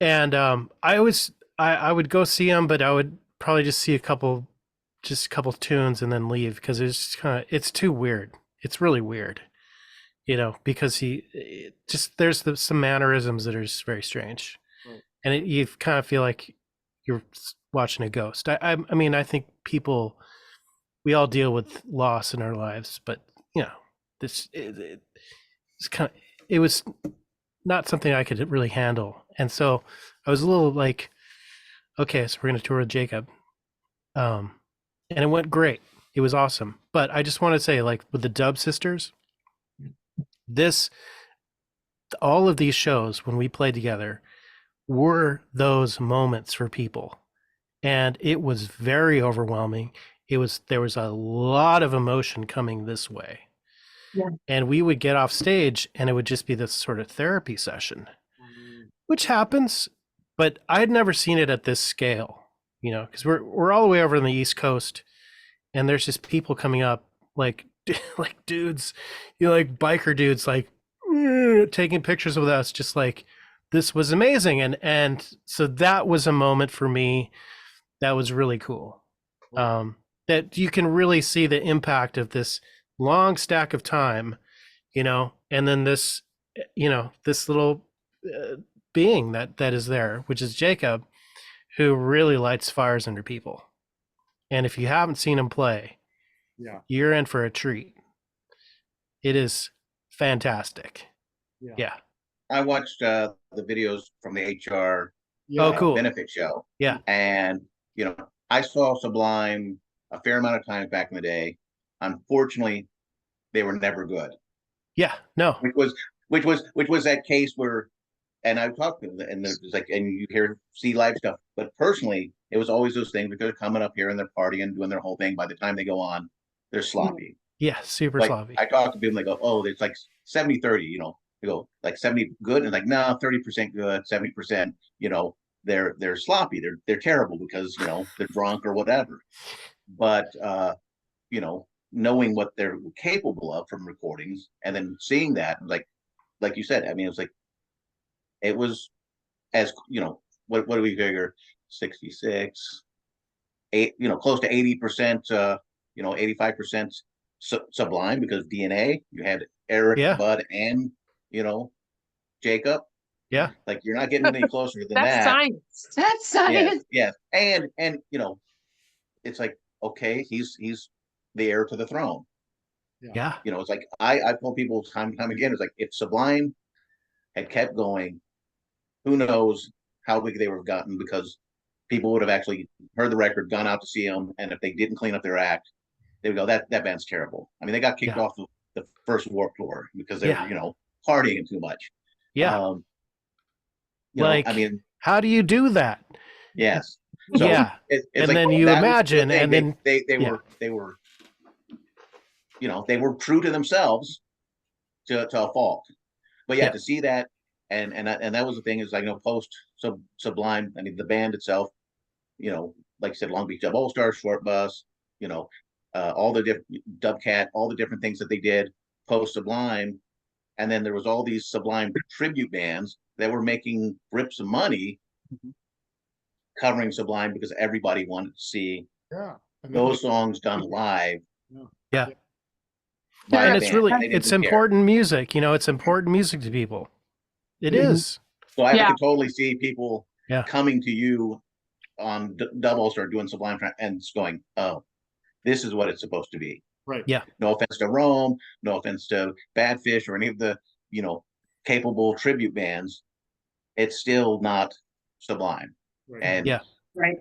And I would go see him, but I would probably just see a couple tunes and then leave because it's too weird. It's really weird, because there's some mannerisms that are just very strange. Right. And you kind of feel like you're watching a ghost. I mean, I think we all deal with loss in our lives, but it was not something I could really handle. And so I was a little like, okay, so we're going to tour with Jacob. And it went great. It was awesome. But I just want to say, like, with the Dub Sisterz, all of these shows, when we played together, were those moments for people. And it was very overwhelming. There was a lot of emotion coming this way. Yeah. And we would get off stage and it would just be this sort of therapy session, which happens, but I had never seen it at this scale, because we're all the way over on the East Coast and there's just people coming up like dudes, like biker dudes, like taking pictures with us, just like, this was amazing. And so that was a moment for me that was really cool. That you can really see the impact of this long stack of time, and then this little being that is there, which is Jacob, who really lights fires under people. And if you haven't seen him play, you're in for a treat. It is fantastic. Yeah. I watched the videos from the HR cool. benefit show. Yeah. And, I saw Sublime a fair amount of times back in the day. Unfortunately, they were never good. Yeah, no. Which was that case where and I've talked to them, and there's like, and you see live stuff. But personally, it was always those things, because they're coming up here and they're partying, doing their whole thing. By the time they go on, they're sloppy. Yeah, super Like, sloppy. I talk to people, they go, oh, it's like 70-30, you know, they go like 70 good, and like, no, 30% good, 70%, you know, they're sloppy. They're terrible because, you know, they're drunk or whatever. But you know, knowing what they're capable of from recordings, and then seeing that, like you said, I mean, it was as, you know, what do we figure? 66, 8, you know, close to 80%, you know, 85% Sublime, because DNA, you had Eric, Yeah. Bud, and, you know, Jacob. Yeah. Like, you're not getting any closer than That's that. science. That's science. Yes. And you know, it's like, okay, he's the heir to the throne. Yeah. You know, it's like, I've told people time and time again, it's like, if Sublime had kept going, who knows how big they would have gotten, because people would have actually heard the record, gone out to see them, and if they didn't clean up their act, they would go, that band's terrible. I mean, they got kicked off the first Warped Tour because they were, you know, partying too much. Yeah. You like, know, I mean, how do you do that? Yes. So yeah. it's and like, then you imagine, and then they were, you know, they were true to themselves to a fault. But yeah, to see that, and that was the thing, is like, you know, post Sublime, I mean, the band itself, you know, like I said, Long Beach Dub Allstars, Short Bus, you know, all the different Dub Cat, all the different things that they did post Sublime. And then there was all these Sublime tribute bands that were making rips of money covering Sublime, because everybody wanted to see those songs done live. Yeah. by a And it's band. really, They didn't it's care. important music, you know, it's important music to people. It is. So I could totally see people Yeah. coming to you on Dub Allstar doing Sublime and just going, oh, this is what it's supposed to be. Right. Yeah. No offense to Rome, no offense to Badfish or any of the, you know, capable tribute bands. It's still not Sublime. Right. And Yeah. Right.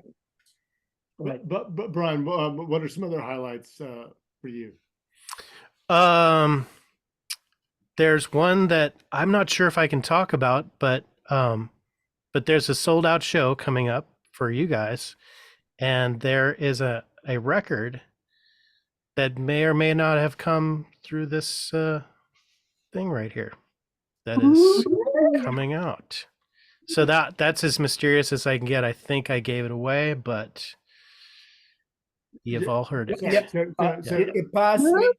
But Brian, what are some other highlights for you? There's one that I'm not sure if I can talk about, but there's a sold out show coming up for you guys, and there is a record that may or may not have come through this thing right here that is coming out. So that's as mysterious as I can get. I think I gave it away, but you've all heard it. Yep. So It passed me.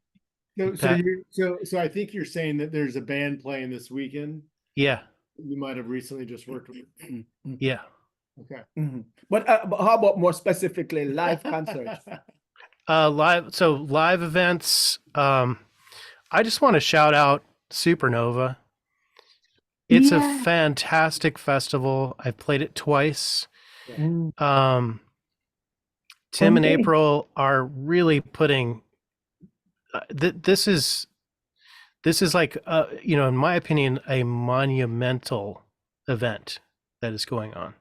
So I think you're saying that there's a band playing this weekend. Yeah. You might have recently just worked with. Yeah. Okay. But how about more specifically live concerts? Live events. I just want to shout out Supernova. It's a fantastic festival. I've played it twice. Tim and April are really putting this is like you know, in my opinion, a monumental event that is going on.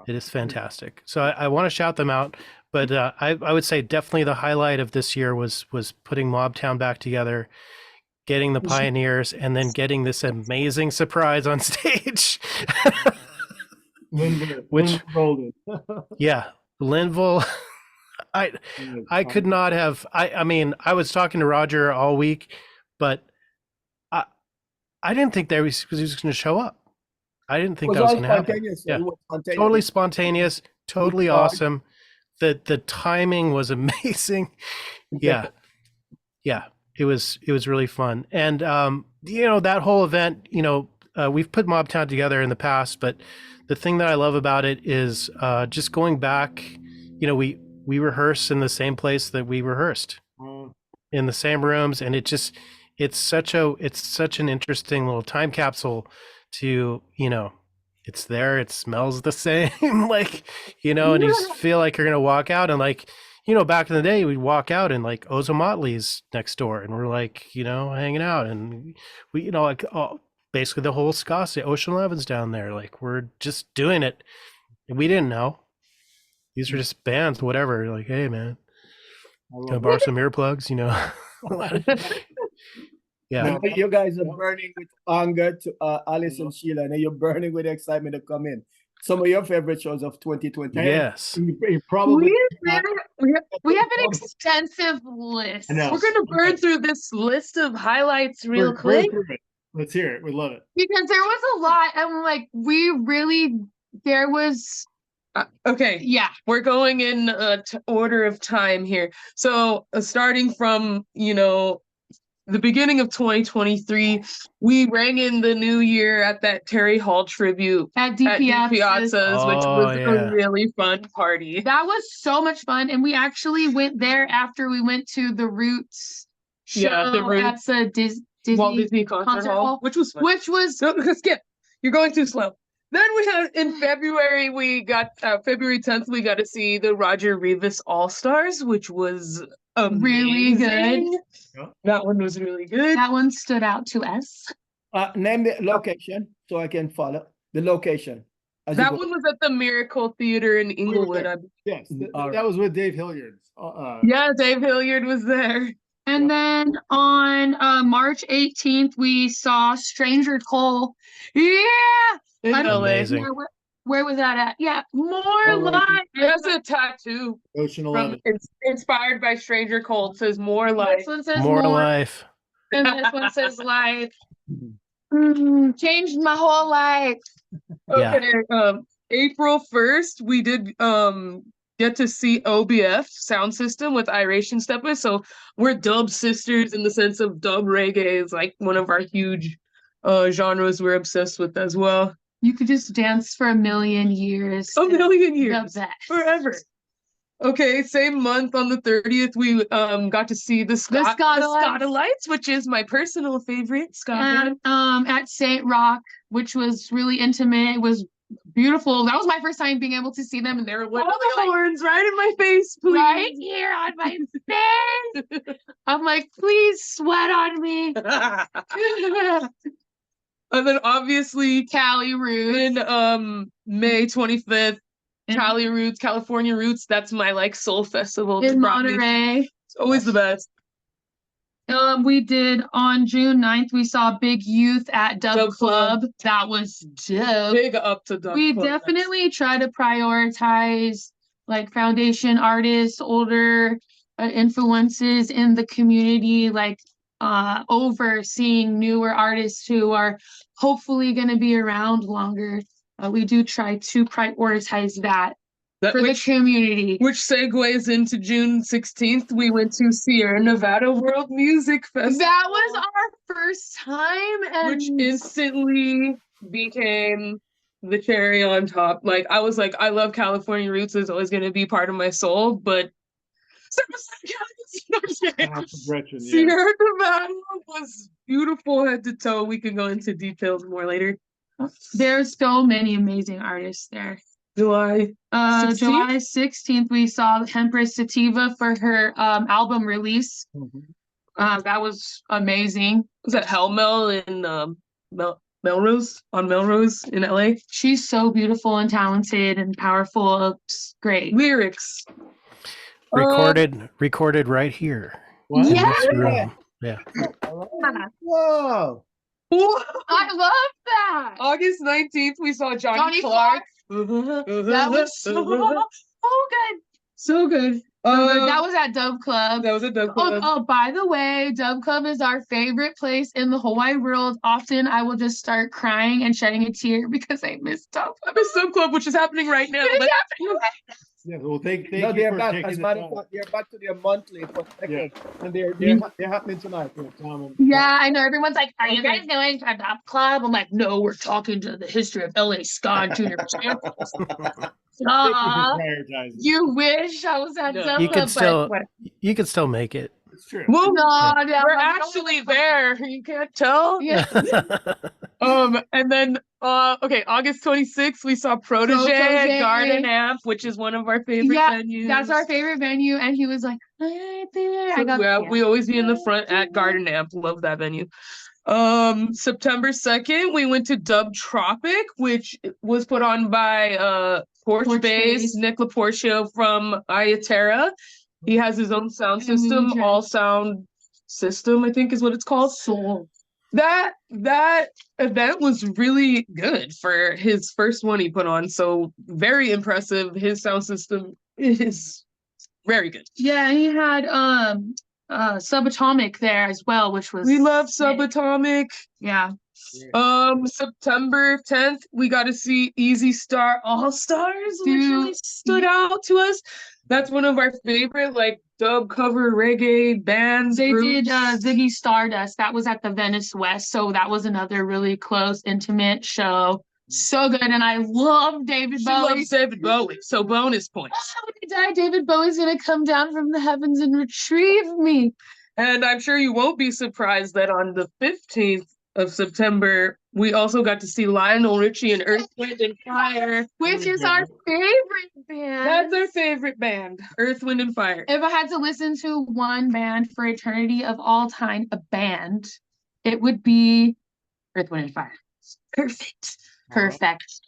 It is fantastic. So I want to shout them out, but I would say definitely the highlight of this year was putting Mobtown back together, getting the Pioneers, and then getting this amazing surprise on stage. Linville. I could not have. I mean, I was talking to Roger all week, but I didn't think he was going to show up. I didn't think that was going to happen. Yeah. Totally spontaneous, totally awesome. The timing was amazing. Yeah. It was really fun. And you know, that whole event, you know, we've put Mobtown together in the past, but the thing that I love about it is just going back. You know, we rehearse in the same place that we rehearsed, in the same rooms, and it's such an interesting little time capsule to, you know, it's there, it smells the same, like, you know, and you just feel like you're gonna walk out, and like, you know, back in the day we'd walk out and like Ozomotley's next door, and we're like, you know, hanging out, and we, you know, like basically the whole Ska, Ocean 11's down there, like we're just doing it, and we didn't know. These are just bands, whatever. Like, hey, man, can I borrow some earplugs? You know, Yeah. No. You guys are burning with anger to Alice and Sheila, and you're burning with excitement to come in. Some of your favorite shows of 2020. Yes. You probably We have an extensive list. I know. We're gonna burn through this list of highlights real burn quick. through it. Let's hear it. We love it. Because there was a lot, and like there was Okay, yeah. we're going in order of time here. So starting from, the beginning of 2023, we rang in the new year at that Terry Hall tribute At DiPiazza's. Piazza's, which Oh, was yeah. a really fun party. That was so much fun, and we actually went there after we went to the Roots show Yeah, the Roots. at the Walt Disney Disney Concert Hall, which was fun. which was No, skip. You're going too slow. Then we had in February, we got February 10th, we got to see the Roger Rivas All-Stars, which was really good. amazing. That one was really good. That one stood out to us. Name the location so I can follow the location. as you That go. one was at the Miracle Theater in Inglewood. Yes, All that was with Dave Hilliard. Yeah, Dave Hilliard was there. And then on March 18th, we saw Stranger Cole. Yeah. In I don't LA. Amazing. Where was that at? Yeah, more LA. live. There's a tattoo Ocean from 11. inspired by Stranger Cole. It says more life. This one says More more, life. and this one says life. Changed my whole life. Yeah. Okay, April 1st, we did get to see OBF sound system with Iration Steppers. So we're Dub Sisterz in the sense of dub reggae is like one of our huge genres we're obsessed with as well. You could just dance for a million years. A million The years. best. Forever. Okay, same month on the 30th, we got to see the Ska Lights, which is my personal favorite ska band. And at St. Rock, which was really intimate. It was beautiful. That was my first time being able to see them, and they were All literally the like horns right in my face, please. right here on my face. I'm like, please sweat on me. And then obviously Cali Roots. in May 25th, Cali Roots, California Roots. That's my like soul festival. In It's brought me- Monterey. It's always the best. We did on June 9th, we saw Big Youth at Dub Dub Club. Club. That was dope. Big up to Dub We Club. definitely try to prioritize like foundation artists, older influences in the community, like overseeing newer artists who are hopefully going to be around longer. We do try to prioritize that for the community. Which segues into June 16th. We went to Sierra Nevada World Music Festival. That was our first time, and which instantly became the cherry on top. Like I was like, I love California Roots. It's always going to be part of my soul, but Sierra Nevada was beautiful head to toe. We can go into details more later. there's so many amazing artists there. July 16th? July 16th, we saw Empress Sativa for her album release. That was amazing. Was that Hellmel in Melrose on Melrose in LA? She's so beautiful and talented and powerful. It's great. Lyrics. Recorded right here. What? In Yeah. this room. Yeah. Whoa. I love that. August 19th, we saw Johnny Johnny Clark. That was so good. So good. That was at Dub Club. That was a Dub Club. Oh, by the way, Dub Club is our favorite place in the whole wide world. Often I will just start crying and shedding a tear because I miss Dub Club. I miss Dub Club, which is happening right now. It is but- happening right now. Yeah, well, thank No, you they're for back. taking As a the matter of time. fact, they're back to their monthly for Yeah. and they're they're happening tonight. Yeah, I know. Everyone's like, are you guys going to a Dub Club? I'm like, no, we're talking to the History of LA Ska and Junor Francis. Aw, Prioritizing. you wish I was at No. Dub You Club, can still but you can still make it. It's true. Well, no, we're actually there. You can't tell. Yeah. And then August 26th, we saw Protege at Protege. Garden Amp, which is one of our favorite Yeah, venues. That's our favorite venue, and he was like, right there. I got Yeah, we always be in the front at Garden Amp. Love that venue. September 2nd, we went to Dub Tropic, which was put on by Porch Porch Bass, Bass. Nick Laporcio from Ayaterra. He has his own sound And a system, DJ. all sound System, I think is what it's called. Soul. That event was really good for his first one he put on. So very impressive. His sound system is very good. Yeah, he had Subatomic there as well, which was We love Subatomic. Yeah. September 10th, we got to see Is Ska Allstars, which really stood out to us. That's one of our favorite like dub cover reggae bands. They groups. did Ziggy Stardust. That was at the Venice West, so that was another really close, intimate show. So good, and I love David She Bowie. loves David Bowie, so bonus points. When I die, David Bowie's gonna come down from the heavens and retrieve me. And I'm sure you won't be surprised that on the 15th of September, we also got to see Lionel Richie and Earth, Wind and Fire. Which is our favorite band. That's our favorite band, Earth, Wind and Fire. If I had to listen to one band for eternity of all time, a band, it would be Earth, Wind and Fire. Perfect.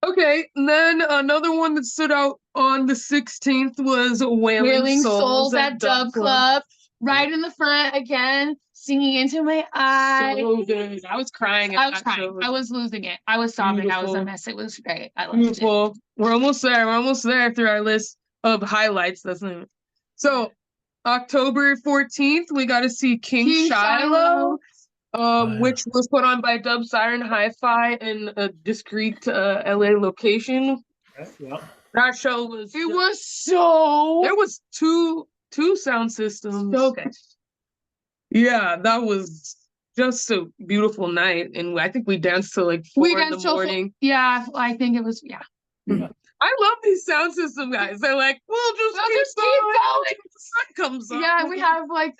Okay, and then another one that stood out on the 16th was Wailing Souls at Dub Club. Right in the front again, singing Into My Eyes. So good. I was crying. I was crying. I was losing it. I was sobbing. Beautiful. I was a mess. It was great. I loved it. Beautiful. We're almost there. We're almost there through our list of highlights. That's not it. So October 14th, we got to see King Shiloh. Which was put on by Dub Siren Hi-Fi in a discreet LA location. Yeah. That show was It was so there was two sound systems. so good. Yeah, that was just a beautiful night, and I think we danced till like 4 in the morning. Yeah, I think it was. Yeah. I love these sound system guys. They're like, we'll just keep going until the sun comes up. Yeah, we have like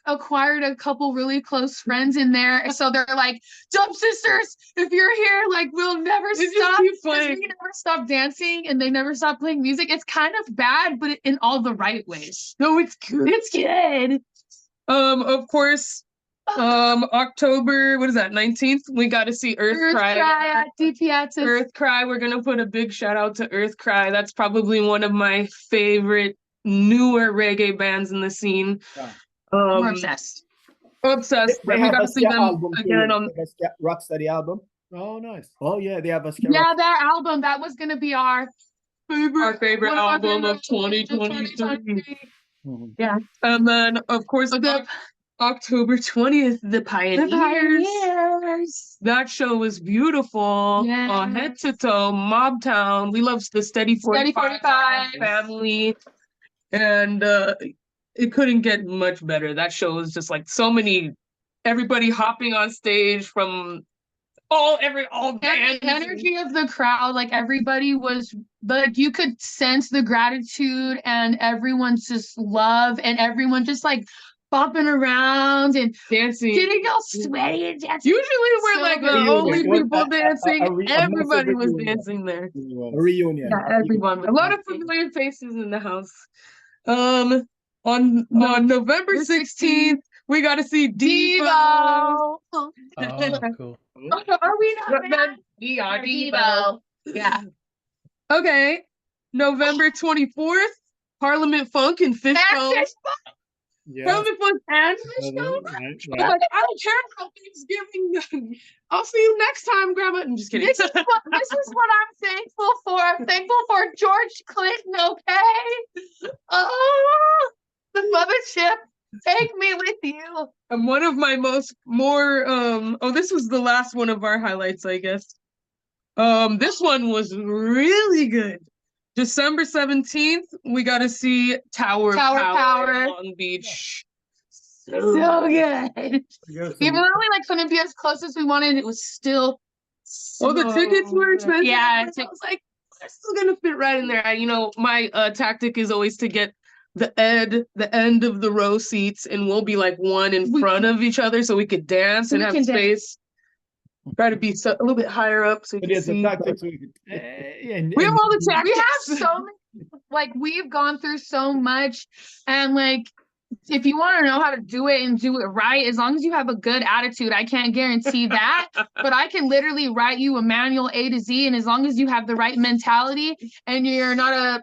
acquired a couple really close friends in there, so they're like, Dub Sisterz, if you're here, like we'll never stop. keep 'Cause playing. we never stop dancing, and they never stop playing music. It's kind of bad, but in all the right ways. No, it's good. It's good. Of course, October, what is that, 19th? We got to see Earth Cry. at DPX. Earth Cry. We're gonna put a big shout out to Earth Cry. That's probably one of my favorite newer reggae bands in the scene. Yeah. We're obsessed. Obsessed. They We have got a to see ska them album again too. on. They have a ska Rocksteady album. Oh, nice. Oh yeah, they have a ska. Yeah, that album, that was gonna be our Our favorite one of our album of favorite 2023. Mhm. Yeah. And then, of course, The- October 20th, The Pioneers. That show was beautiful. Yes. Head to toe, Mobtown. We love the Steady 45 family. And it couldn't get much better. That show was just like so many, everybody hopping on stage from all bands. The energy of the crowd, like everybody was like, you could sense the gratitude and everyone's just love and everyone just like bopping around and dancing, getting all sweaty and dancing. Usually we're So like good. the only Reunion. people dancing. A Everybody was massive dancing there. A reunion. Yeah, everyone was A lot of dancing. familiar faces in the house. On November 16th, we got to see Devo. Oh, cool. Are we not bad? We are Devo. Yeah. Okay, November 24th, Parliament Funk and Fishbone. Yeah. Parliament Funk and Fishbone. I'm like, I don't care about Thanksgiving. I'll see you next time, Grandma. I'm just kidding. This is what I'm thankful for. I'm thankful for George Clinton, okay? Oh, the mothership. Take me with you. And one of my this was the last one of our highlights, I guess. This one was really good. December 17th, we got to see Tower Power in Long Beach. So good. Even though we like couldn't be as close as we wanted, it was still The tickets were expensive. Yeah, I was like, they're still gonna fit right in there. My tactic is always to get the end of the row seats, and we'll be like one in front of each other so we could dance and have space. Try to be a little bit higher up so we can see. We have all the tactics. We have so many, like we've gone through so much, and like if you want to know how to do it and do it right, as long as you have a good attitude, I can't guarantee that, but I can literally write you a manual A to Z, and as long as you have the right mentality and you're not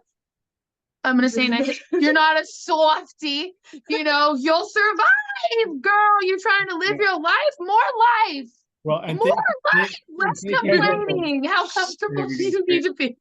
I'm gonna say nice. You're not a softie. You know, you'll survive, girl. You're trying to live your life, more life. Well, and More life, less complaining. How comfortable do you need to be?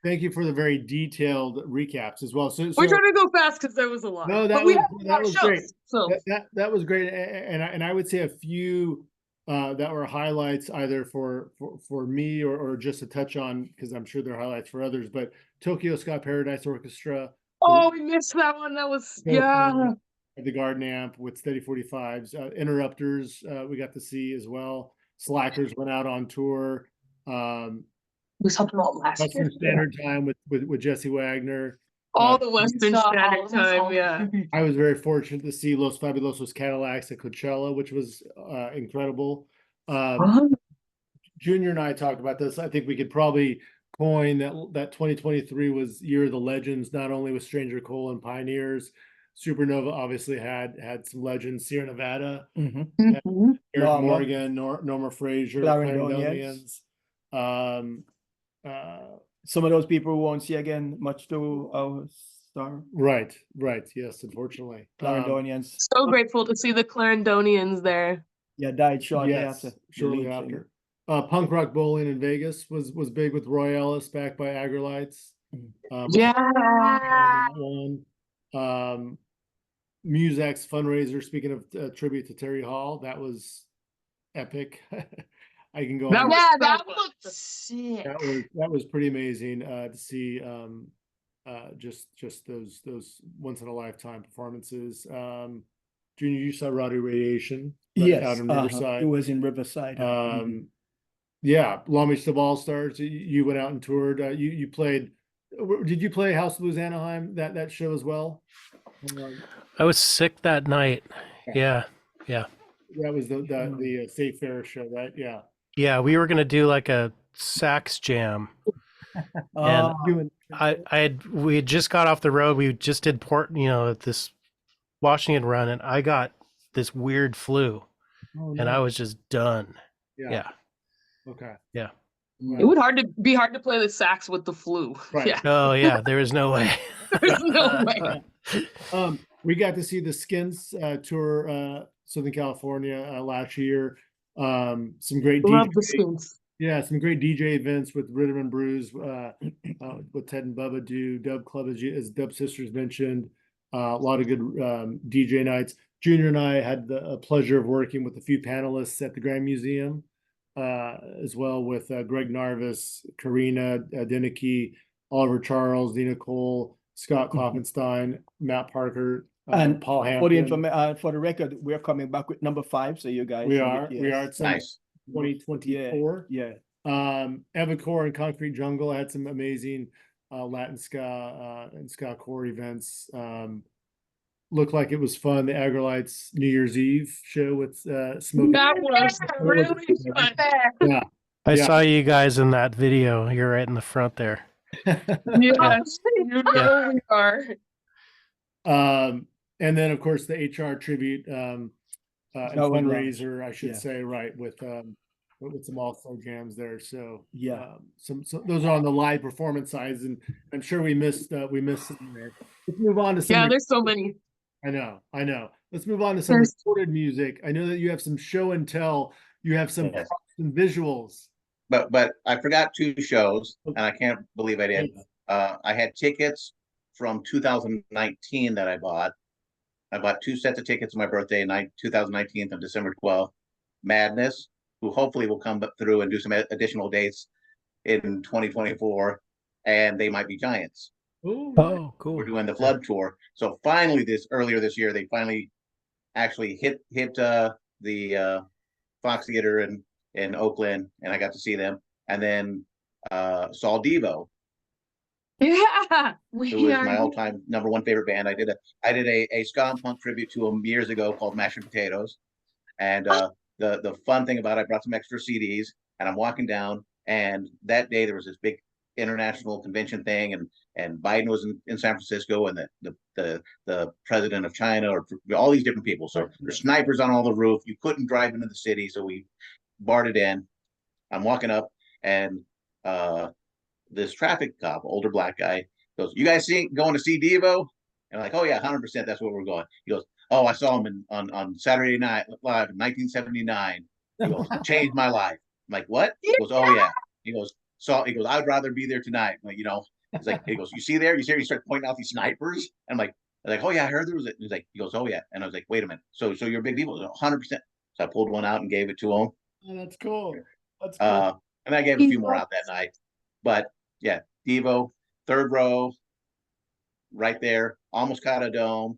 thank you for the very detailed recaps as well. So We're trying to go fast because there was a lot. no, but we that had was shows, great. So That was great, and I would say a few that were highlights either for me or just a touch on, because I'm sure there are highlights for others. But Tokyo Ska Paradise Orchestra. oh, we missed that one. That was The Garden Amp with Steady 45s, Interrupters we got to see as well. Slackers went out on tour. we saw them all last Western year. Standard Time with Jesse Wagner. All the Western Standard Time, yeah. I was very fortunate to see Los Fabulosos Cadillacs at Coachella, which was incredible. Junior and I talked about this. I think we could probably coin that 2023 was year of the legends, not only with Stranger Cole and Pioneers. Supernova obviously had some legends. Sierra Nevada, Eric Morgan, Norma Frazier, Clarendonians. Some of those people we won't see again much to our star. Right. Yes, unfortunately. Clarendonians. So grateful to see the Clarendonians there. Yeah, died shortly Yes, after. shortly after. Punk Rock Bowling in Vegas was big with Roy Ellis, backed by Agrolites. Muzak's fundraiser, speaking of tribute to Terry Hall, that was epic. I can go on. That looked sick. That was pretty amazing to see just those once in a lifetime performances. Junior, you saw Rowdy Radiation out in Riverside. It was in Riverside. Yeah, Long Beach Dub Allstars. You went out and toured. You played. Did you play House of Blues Anaheim that show as well? I was sick that night. Yeah. That was the Safe Fair show, right? Yeah. Yeah, we were gonna do like a sax jam. And we had just got off the road. We just did this Washington run, and I got this weird flu, and I was just done. Yeah. Okay. Yeah. It would be hard to play the sax with the flu. Right. Yeah. Oh yeah, there was no way. There's no way. We got to see the Skins tour Southern California last year. Some great Love the DJ, Skins. yeah, some great DJ events with Rhythm and Brews with Ted and Bubba do Dub Club as Dub Sisterz mentioned. A lot of good DJ nights. Junior and I had the pleasure of working with a few panelists at the Grand Museum, as well with Greg Narvis, Karina Denicky, Oliver Charles, Dina Cole, Scott Klopfenstein, Matt Parker, and Paul Hampton. For the record, we're coming back with number 5. So you guys, we are. It's nice. 2024. Yeah. Evacor and Concrete Jungle had some amazing Latin ska and ska core events. Looked like it was fun. The Agrolites New Year's Eve show with Smoke. That was really fun. Yeah. I saw you guys in that video. You're right in the front there. Yes, you know we are. And then of course the HR tribute and fundraiser, I should say, right, with some all-star jams there. So some those are on the live performance sides, and I'm sure we missed some there. Let's move on to some. There's so many. I know. Let's move on to some recorded music. I know that you have some show and tell. You have some visuals. But I forgot 2 shows, and I can't believe I did. I had tickets from 2019 that I bought. I bought 2 sets of tickets for my birthday, 2019 on December 12th. Madness, who hopefully will come through and do some additional dates in 2024, and They Might Be Giants. Ooh. Oh, cool. We're doing the Flood tour. So finally, earlier this year, they finally actually hit the Fox Theater in Oakland, and I got to see them. And then saw Devo. Yeah, who is my all-time number 1 favorite band. I did a ska and punk tribute to them years ago called Mashed Potatoes. And the fun thing about it, I brought some extra CDs, and I'm walking down, and that day there was this big international convention thing, and Biden was in San Francisco, and the president of China, or all these different people. So there's snipers on all the roof. You couldn't drive into the city, so we barred it in. I'm walking up, and this traffic cop, older black guy, He goes, you guys going to see Devo? And I'm like, oh yeah, 100%. That's where we're going. He goes, oh, I saw him on Saturday Night Live in 1979. He goes, changed my life. I'm like, what? He goes, oh yeah. He goes, I'd rather be there tonight. I'm like, you know, he's like, he goes, you see there? You see, he started pointing out these snipers. And I'm like, oh yeah, I heard there was it. He's like, he goes, oh yeah. And I was like, wait a minute. So you're a big Devo? 100%. So I pulled one out and gave it to him. Oh, that's cool. That's cool. And I gave a few more out that night. But yeah, Devo, third row, right there, almost caught a dome.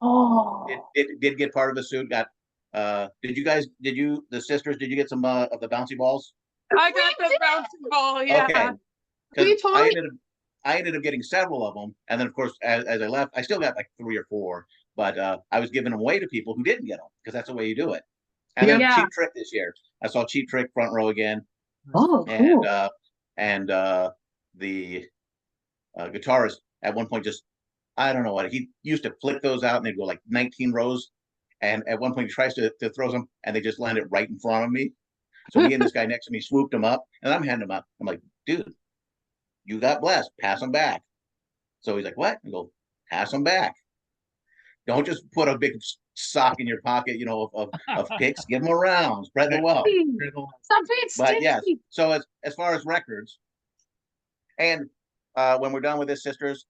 Oh, It did get part of the suit. Got the sisters, did you get some of the bouncy balls? I got the bouncy ball, yeah. Okay. we totally. I ended up getting several of them. And then of course, as I left, I still got like 3 or 4, but I was giving them away to people who didn't get them because that's the way you do it. And then Yeah. Cheap Trick this year. I saw Cheap Trick front row again. Oh, cool. And the guitarist at one point just, I don't know what, he used to flick those out and they'd go like 19 rows. And at one point he tries to throw them and they just landed right in front of me. So me and this guy next to me swooped them up and I'm handing them up. I'm like, dude, you got blessed, pass them back. So he's like, what? I go, pass them back. Don't just put a big sock in your pocket, you know, of picks. Give them around, spread the wealth. Stop being But yes, stingy. so as far as records, and when we're done with this, sisters,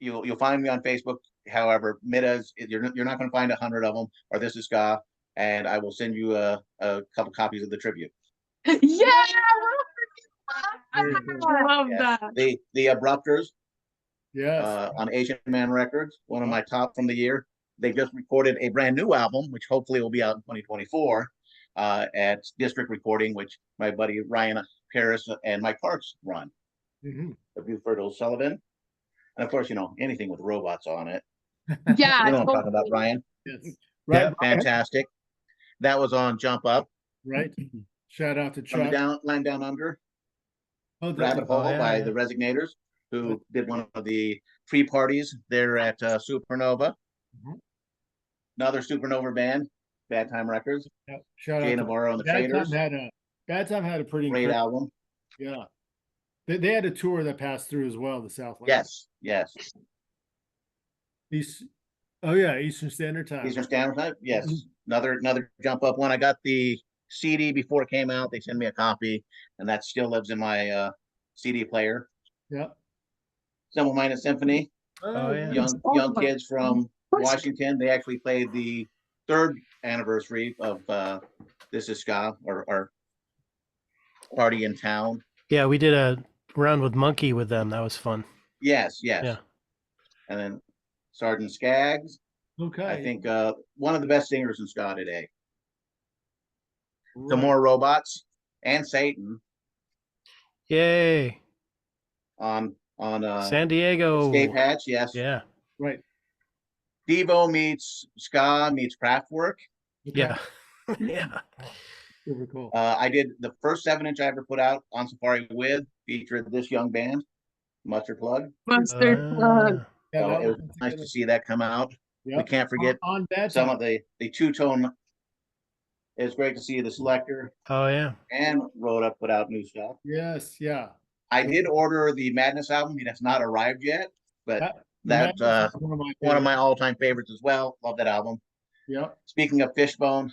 you'll find me on Facebook. However, Middah's, you're not going to find 100 of them, or This Is Ska, and I will send you a couple copies of the tribute. Yeah, I love Yes. that. The Abrupters Yes. on Asian Man Records, one of my top from the year. They just recorded a brand new album, which hopefully will be out in 2024 at District Recording, which my buddy Ryan Paris and Mike Parks run. Mm-hmm. Of Buford O'Sullivan. And of course, you know, anything with robots on it. yeah. You know what I'm talking about, Brian? Yes. Right. Yeah. Fantastic. That was on Jump Up. Right. Shout out to From Chuck. Land Down Under, Oh, Rabbit Hole yeah, by yeah. the Resignators, who did one of the pre-parties there at Supernova. Mhm. Another Supernova band, Bad Time Records. Yeah. Shout Jay out to Navarro and the Bad Traders. Bad Time had a pretty Great incredible, album. yeah. They had a tour that passed through as well, the Southland. Yes. Oh yeah, Eastern Standard Time. Eastern Standard Time. Yes. Another Jump Up one. I got the CD before it came out. They sent me a copy, and that still lives in my CD player. Yeah. Simple Minded Symphony. Oh, yeah. Young kids from Washington. They actually played the 3rd anniversary of This Is Ska, or Party in Town. Yeah, we did a round with Monkey with them. That was fun. Yes. Yeah. And then Sergeant Skaggs. Okay. I think one of the best singers in ska today. Right. Some more Robots and Satan Yay. on San Diego. Escape Hatch. Yes. Yeah. Right. Devo meets ska meets Kraftwerk. Okay. Yeah. Yeah. Super cool. I did the first 7-inch I ever put out on Safari with, featured this young band, Mustard Plug. Mustard Plug. Yeah, So that it was nice to see that come out. Yep. We can't forget on Bad some Time. of the two-tone. It's great to see the Selector Oh, yeah. and Rhoda put out new stuff. Yes, yeah. I did order the Madness album. It has not arrived yet, but Madness that's is one of favorites. my all-time favorites as well. Love that album. Yep. Speaking of Fishbone,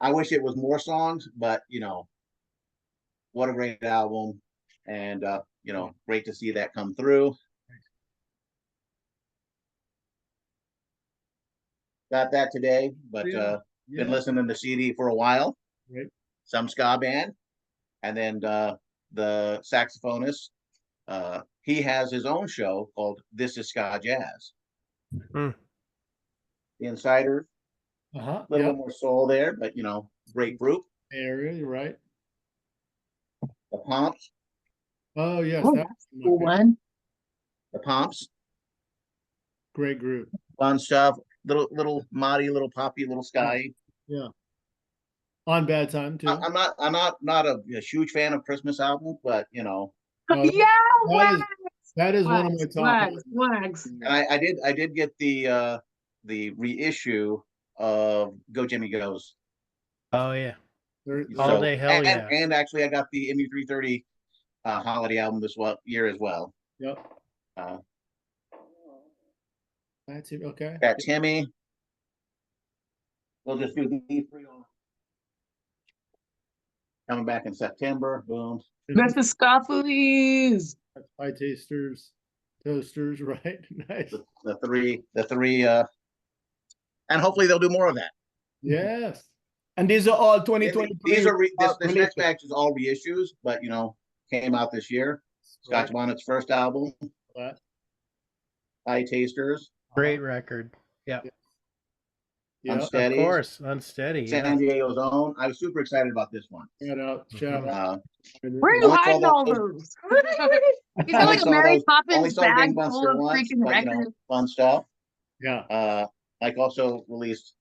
I wish it was more songs, but you know, what a great album, and you know, great to see that come through. Got that today, but Yeah. been listening to CD for a while. Right. Some ska band, and then the saxophonist, he has his own show called This Is Ska Jazz. Hmm. The Insiders, Uh-huh. a little Yep. bit more soul there, but you know, great group. Area, you're right. The Pomps, Oh yes, Oh, that was Cool one. the Pomps, great group. fun stuff. Little Motti, little Poppy, little Sky. Yeah. On Bad Time too. I'm not a huge fan of Christmas albums, but you know, Oh, Yeah, that is one of my top. Wags. and I did get the reissue of Go Jimmy Goes. Oh, yeah. There- All day, hell and, yeah. and actually I got the MU330 holiday album this year as well. Yep. Uh, That's it. Okay. Got Timmy. We'll just do these three on. Coming back in September. Boom. That's the Ska Police. Pie tasters, toasters, right? Nice. The three, and hopefully they'll do more of that. Yes. And these are all 2023. These are this releases. next batch is all reissues, but came out this year. Scotch Bonnet's first album, That. Pie Tasters, Great record. Yeah. Yeah. Unsteady, Of course. Unsteady. San Yeah. Diego's Own. I was super excited about this one. Shout out. Shout out. Where are you Only hiding saw all those- those? You feel like a Mary only Poppins saw bag Gangbusters full of once, freaking but, records. fun stuff. Yeah. Mike also released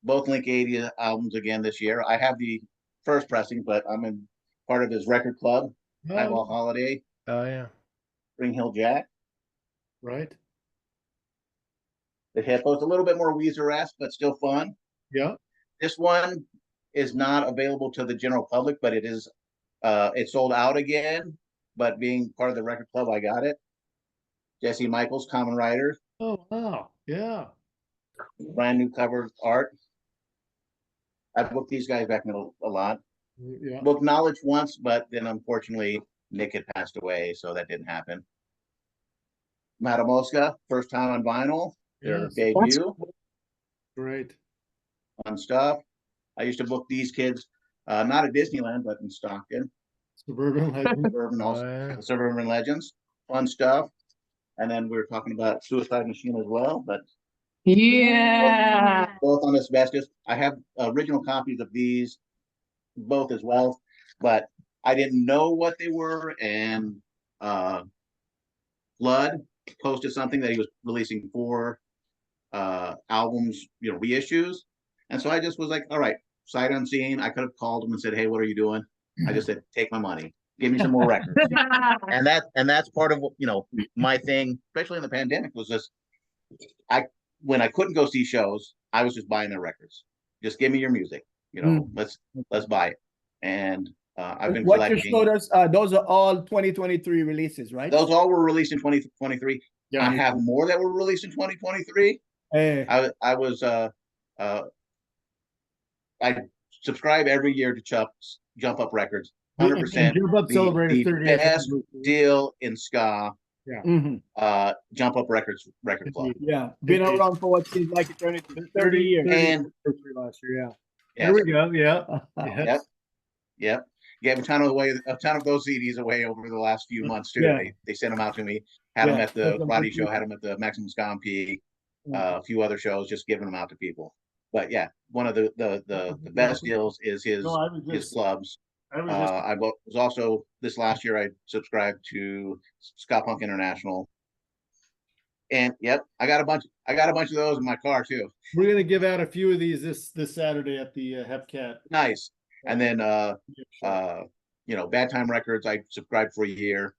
both Link 80 albums again this year. I have the first pressing, but I'm in part of his record club. Highball Holiday, Oh yeah. Spring Hill Jack, Right. The Hippo. It's a little bit more Weezer-esque, but still fun. Yeah. This one is not available to the general public, but it is. It's sold out again. But being part of the record club, I got it. Jesse Michaels, Common Riders, Oh wow. Yeah. brand new cover art. I booked these guys back in a lot. Yeah. Booked Knowledge once, but then unfortunately Nick had passed away, so that didn't happen. Middagh Ska, first time on vinyl, their Yes. debut Great. on stuff. I used to book these kids, not at Disneyland, but in Stockton. Suburban Legend. Suburban, also, yeah. Suburban Legends, fun stuff. And then we were talking about Suicide Machine as well, but Yeah. both on asbestos. I have original copies of these both as well, but I didn't know what they were. And Flood posted something that he was releasing 4 albums, reissues. And so I just was like, all right, sight unseen. I could have called him and said, hey, what are you doing? I just said, take my money, give me some more records. And that's part of my thing, especially in the pandemic, was just when I couldn't go see shows, I was just buying their records. Just give me your music, let's buy it. And I've been what collecting. you showed us, those are all 2023 releases, right? Those all were released in 2023. Yeah. I have more that were released in 2023. Hey. I was I subscribe every year to Jump Up Records. 100%. Jump Up celebrated 30 years. Best deal in ska. Mhm. Jump Up Records record club. Yeah, been around for what seems like eternity, 30 years. And Last year, yeah. yes, Here we go. Yeah. Yep. Yep. Gave a ton of those CDs away over the last few months too. Yeah. They sent them out to me. Had them at the that's karate show. amazing. Had them at the Maximum Ska and Peak. A few other shows, just giving them out to people. But yeah, one of the best deals is his No, I was his just, clubs. I was just, I was also this last year I subscribed to Ska Punk International. And yep, I got a bunch of those in my car too. we're gonna give out a few of these this Saturday at the Hepcat. Nice. And then Bad Time Records, I subscribed for a year.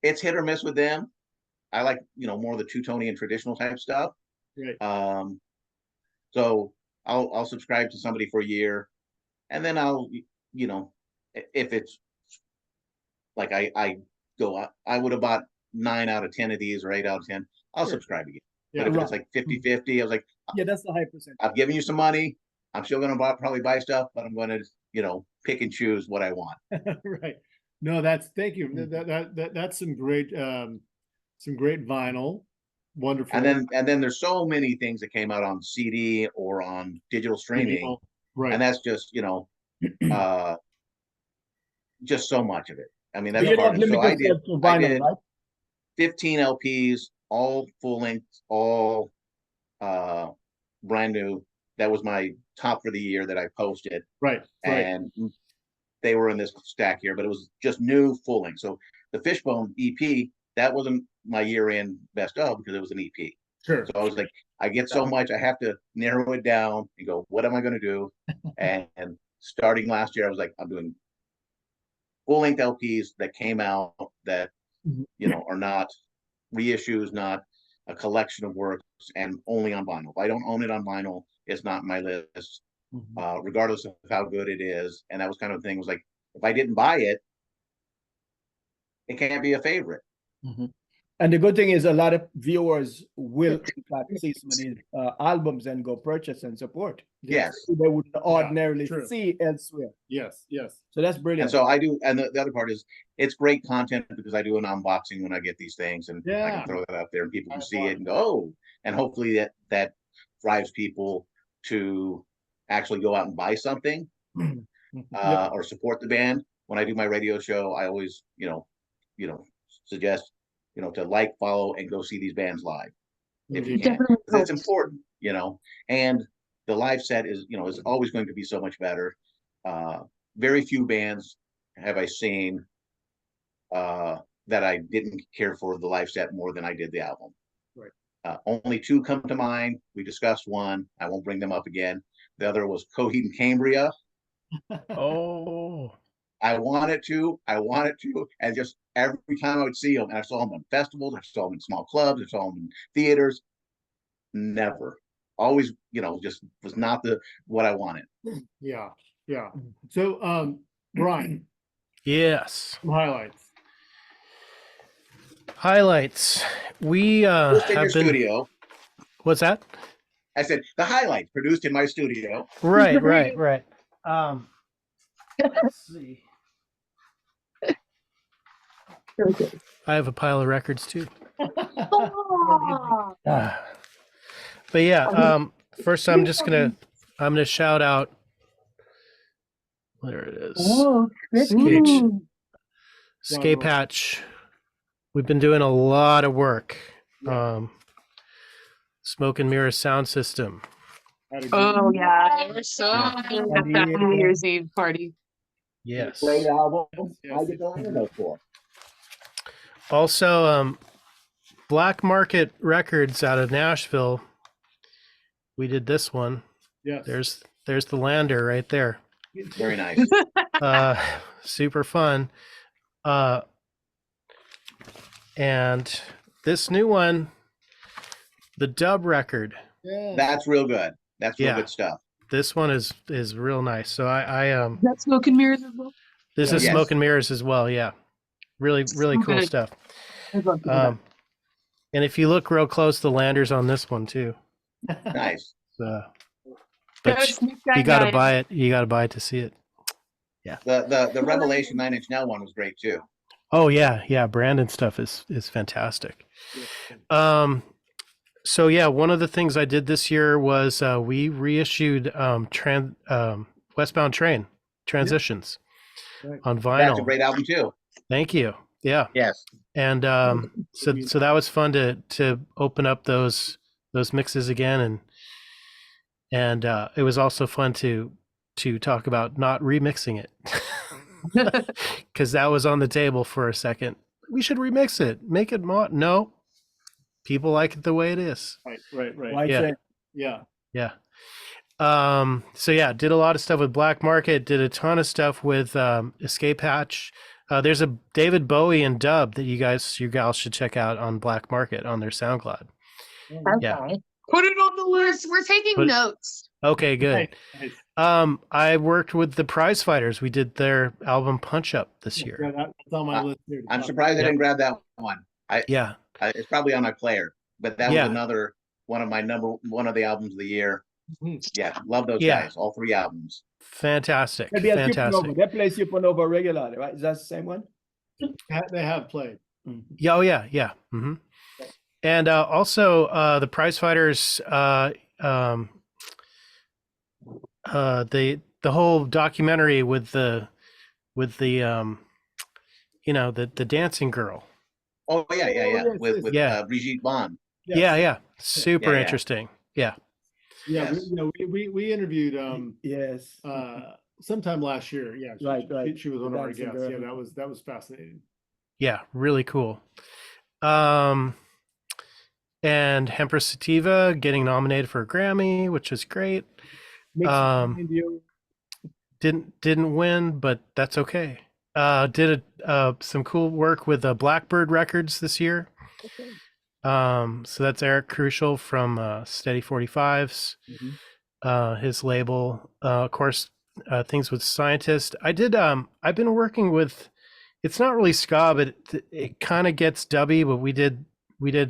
It's hit or miss with them. I like, more of the two-tone traditional type stuff. Right. So I'll subscribe to somebody for a year, and then I'll, if it's like I would have bought 9 out of 10 of these or 8 out of 10. I'll Sure. subscribe again. Yeah, But if right. it's like 50-50, I was like, Yeah, that's the high percent. I've given you some money. I'm still gonna probably buy stuff, but I'm gonna, pick and choose what I want. Right. No, thank you. That's some great vinyl. Wonderful. And then there's so many things that came out on CD or on digital streaming, Right. and that's just just so much of it. I mean, that's You part don't of it. So limit I did yourself to vinyl, did- right? 15 LPs, all full length, all brand new. That was my top for the year that I posted, Right. Right. and they were in this stack here, but it was just new full length. So the Fishbone EP, that wasn't my year-end best of because it was an EP. Sure. So I was like, I get so much, I have to narrow it down and go, what am I going to do? and starting last year, I was like, I'm doing full-length LPs that came out that are not reissues, not a collection of works, and only on vinyl. If I don't own it on vinyl, it's not on my list, regardless of how good it is. And that was kind of the thing, was like, if I didn't buy it, it can't be a favorite. And the good thing is a lot of viewers will in fact see some of these albums and go purchase and support. Yes. They would ordinarily true. see elsewhere. Yes. So that's And brilliant. so I do, and the other part is it's great content because I do an unboxing when I get these things, and I Yeah. can throw that out there and people can That's see fun. it and go, oh, and hopefully that drives people to actually go out and buy something or support the band. When I do my radio show, I always, suggest, to like, follow, and go see these bands live if you can. Definitely 'Cause it's helps. important, and the live set is always going to be so much better. Very few bands have I seen that I didn't care for the live set more than I did the album. Right. Only two come to mind. We discussed one. I won't bring them up again. The other was Coheed and Cambria. Oh, I wanted to, and just every time I would see them, and I saw them on festivals, I saw them in small clubs, I saw them in theaters. Never, always, just was not what I wanted. Yeah. So, Brian, yes. some Highlights. We Produced in your have been. studio. What's that? I said the highlights produced in my studio. Right. Let's see. I have a pile of records too. Oh, But yeah, first I'm gonna shout out. There it is. oh, Skate, Skate Patch. We've been doing a lot of work. Smoke and Mirror sound system. Oh yeah, they were so good at that New Year's Eve party. Yes. Great album. Yes. I get the honor for. Also, Black Market Records out of Nashville. We did this one. Yes. There's the lander right there. Very nice. Super fun. And this new one, the dub record. Yeah. That's real good. That's real good stuff. This one is real nice. So I That's Smoke and Mirrors as well. this is Yes. Smoke and Mirrors as well. Yeah, really cool Okay. stuff. I'd love to hear that. And if you look real close, the lander's on this one too. Nice. But Yes, Nick, you that gotta guy. buy it. You gotta buy it to see it. The Revelation 9 Inch Nail one was great too. Oh yeah. Brandon stuff is fantastic. So yeah, one of the things I did this year was we reissued Westbound Train Transitions on vinyl. That's a great album too. Thank you. Yeah. Yes. And so that was fun to open up those mixes again, and it was also fun to talk about not remixing it because that was on the table for a second. We should remix it, make it more. No, people like it the way it is. Right. Why Yeah. change? Yeah. So yeah, did a lot of stuff with Black Market, did a ton of stuff with Escape Hatch. There's a David Bowie and dub that you gals should check out on Black Market on their SoundCloud. Yeah. Put it on the list. We're taking But- notes. Okay, good. Nice. I worked with the Prize Fighters. We did their album Punch Up this year. Yeah, that's on my list here. I'm surprised I Yeah. didn't grab that one. Yeah. It's probably on my player, but that Yeah. was another one of the albums of the year. Mhm. Yeah, love those Yeah. guys. All three albums. Fantastic. Maybe a Fantastic. Supernova. They play Supernova regularly, right? Is that the same one? They have played. Yeah, oh yeah, yeah. hmm And also the Prize Fighters, the whole documentary with the the dancing girl. Oh yeah. yes, With Yeah. Brigitte Bond. Yeah. Super Yeah. interesting. Yeah. Yeah, Yes. we interviewed Yes. sometime last year. Yeah, Right. She was one of our Dancing guests. girl. Yeah, that was fascinating. Yeah, really cool. And Empress Sativa getting nominated for a Grammy, which is great. Didn't win, but that's okay. Did some cool work with Blackbird Records this year. So that's Eric Crucial from Steady 45s, his label. Of course, things with Scientist. I've been working with it's not really ska, but it kind of gets dubby. But we did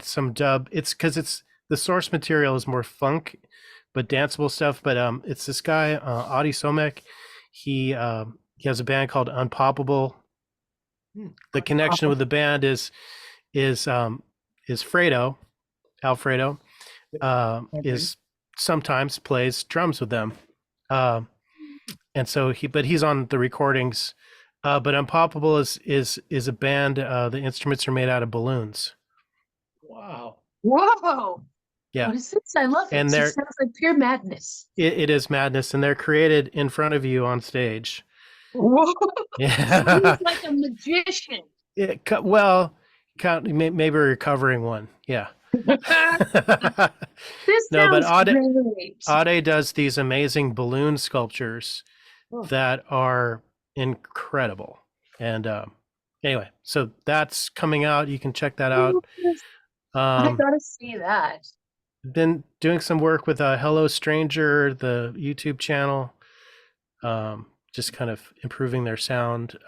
some dub. It's because the source material is more funk, but danceable stuff. But it's this guy Adi Somek. He has a band called Unpoppable. The connection with the band is Fredo, Alfredo, is sometimes plays drums with them, and so he's on the recordings. But Unpoppable is a band. The instruments are made out of balloons. Wow. Whoa. Yeah. What is this? I love it. And It sounds like pure madness. It is madness, and they're created in front of you on stage. Whoa. Yeah. He's like a magician. Maybe a recovering one. Yeah. This No, but sounds great. Ade does these amazing balloon sculptures that are incredible. And anyway, so that's coming out. You can check that out. I gotta see that. Been doing some work with Hello Stranger, the YouTube channel, just kind of improving their sound.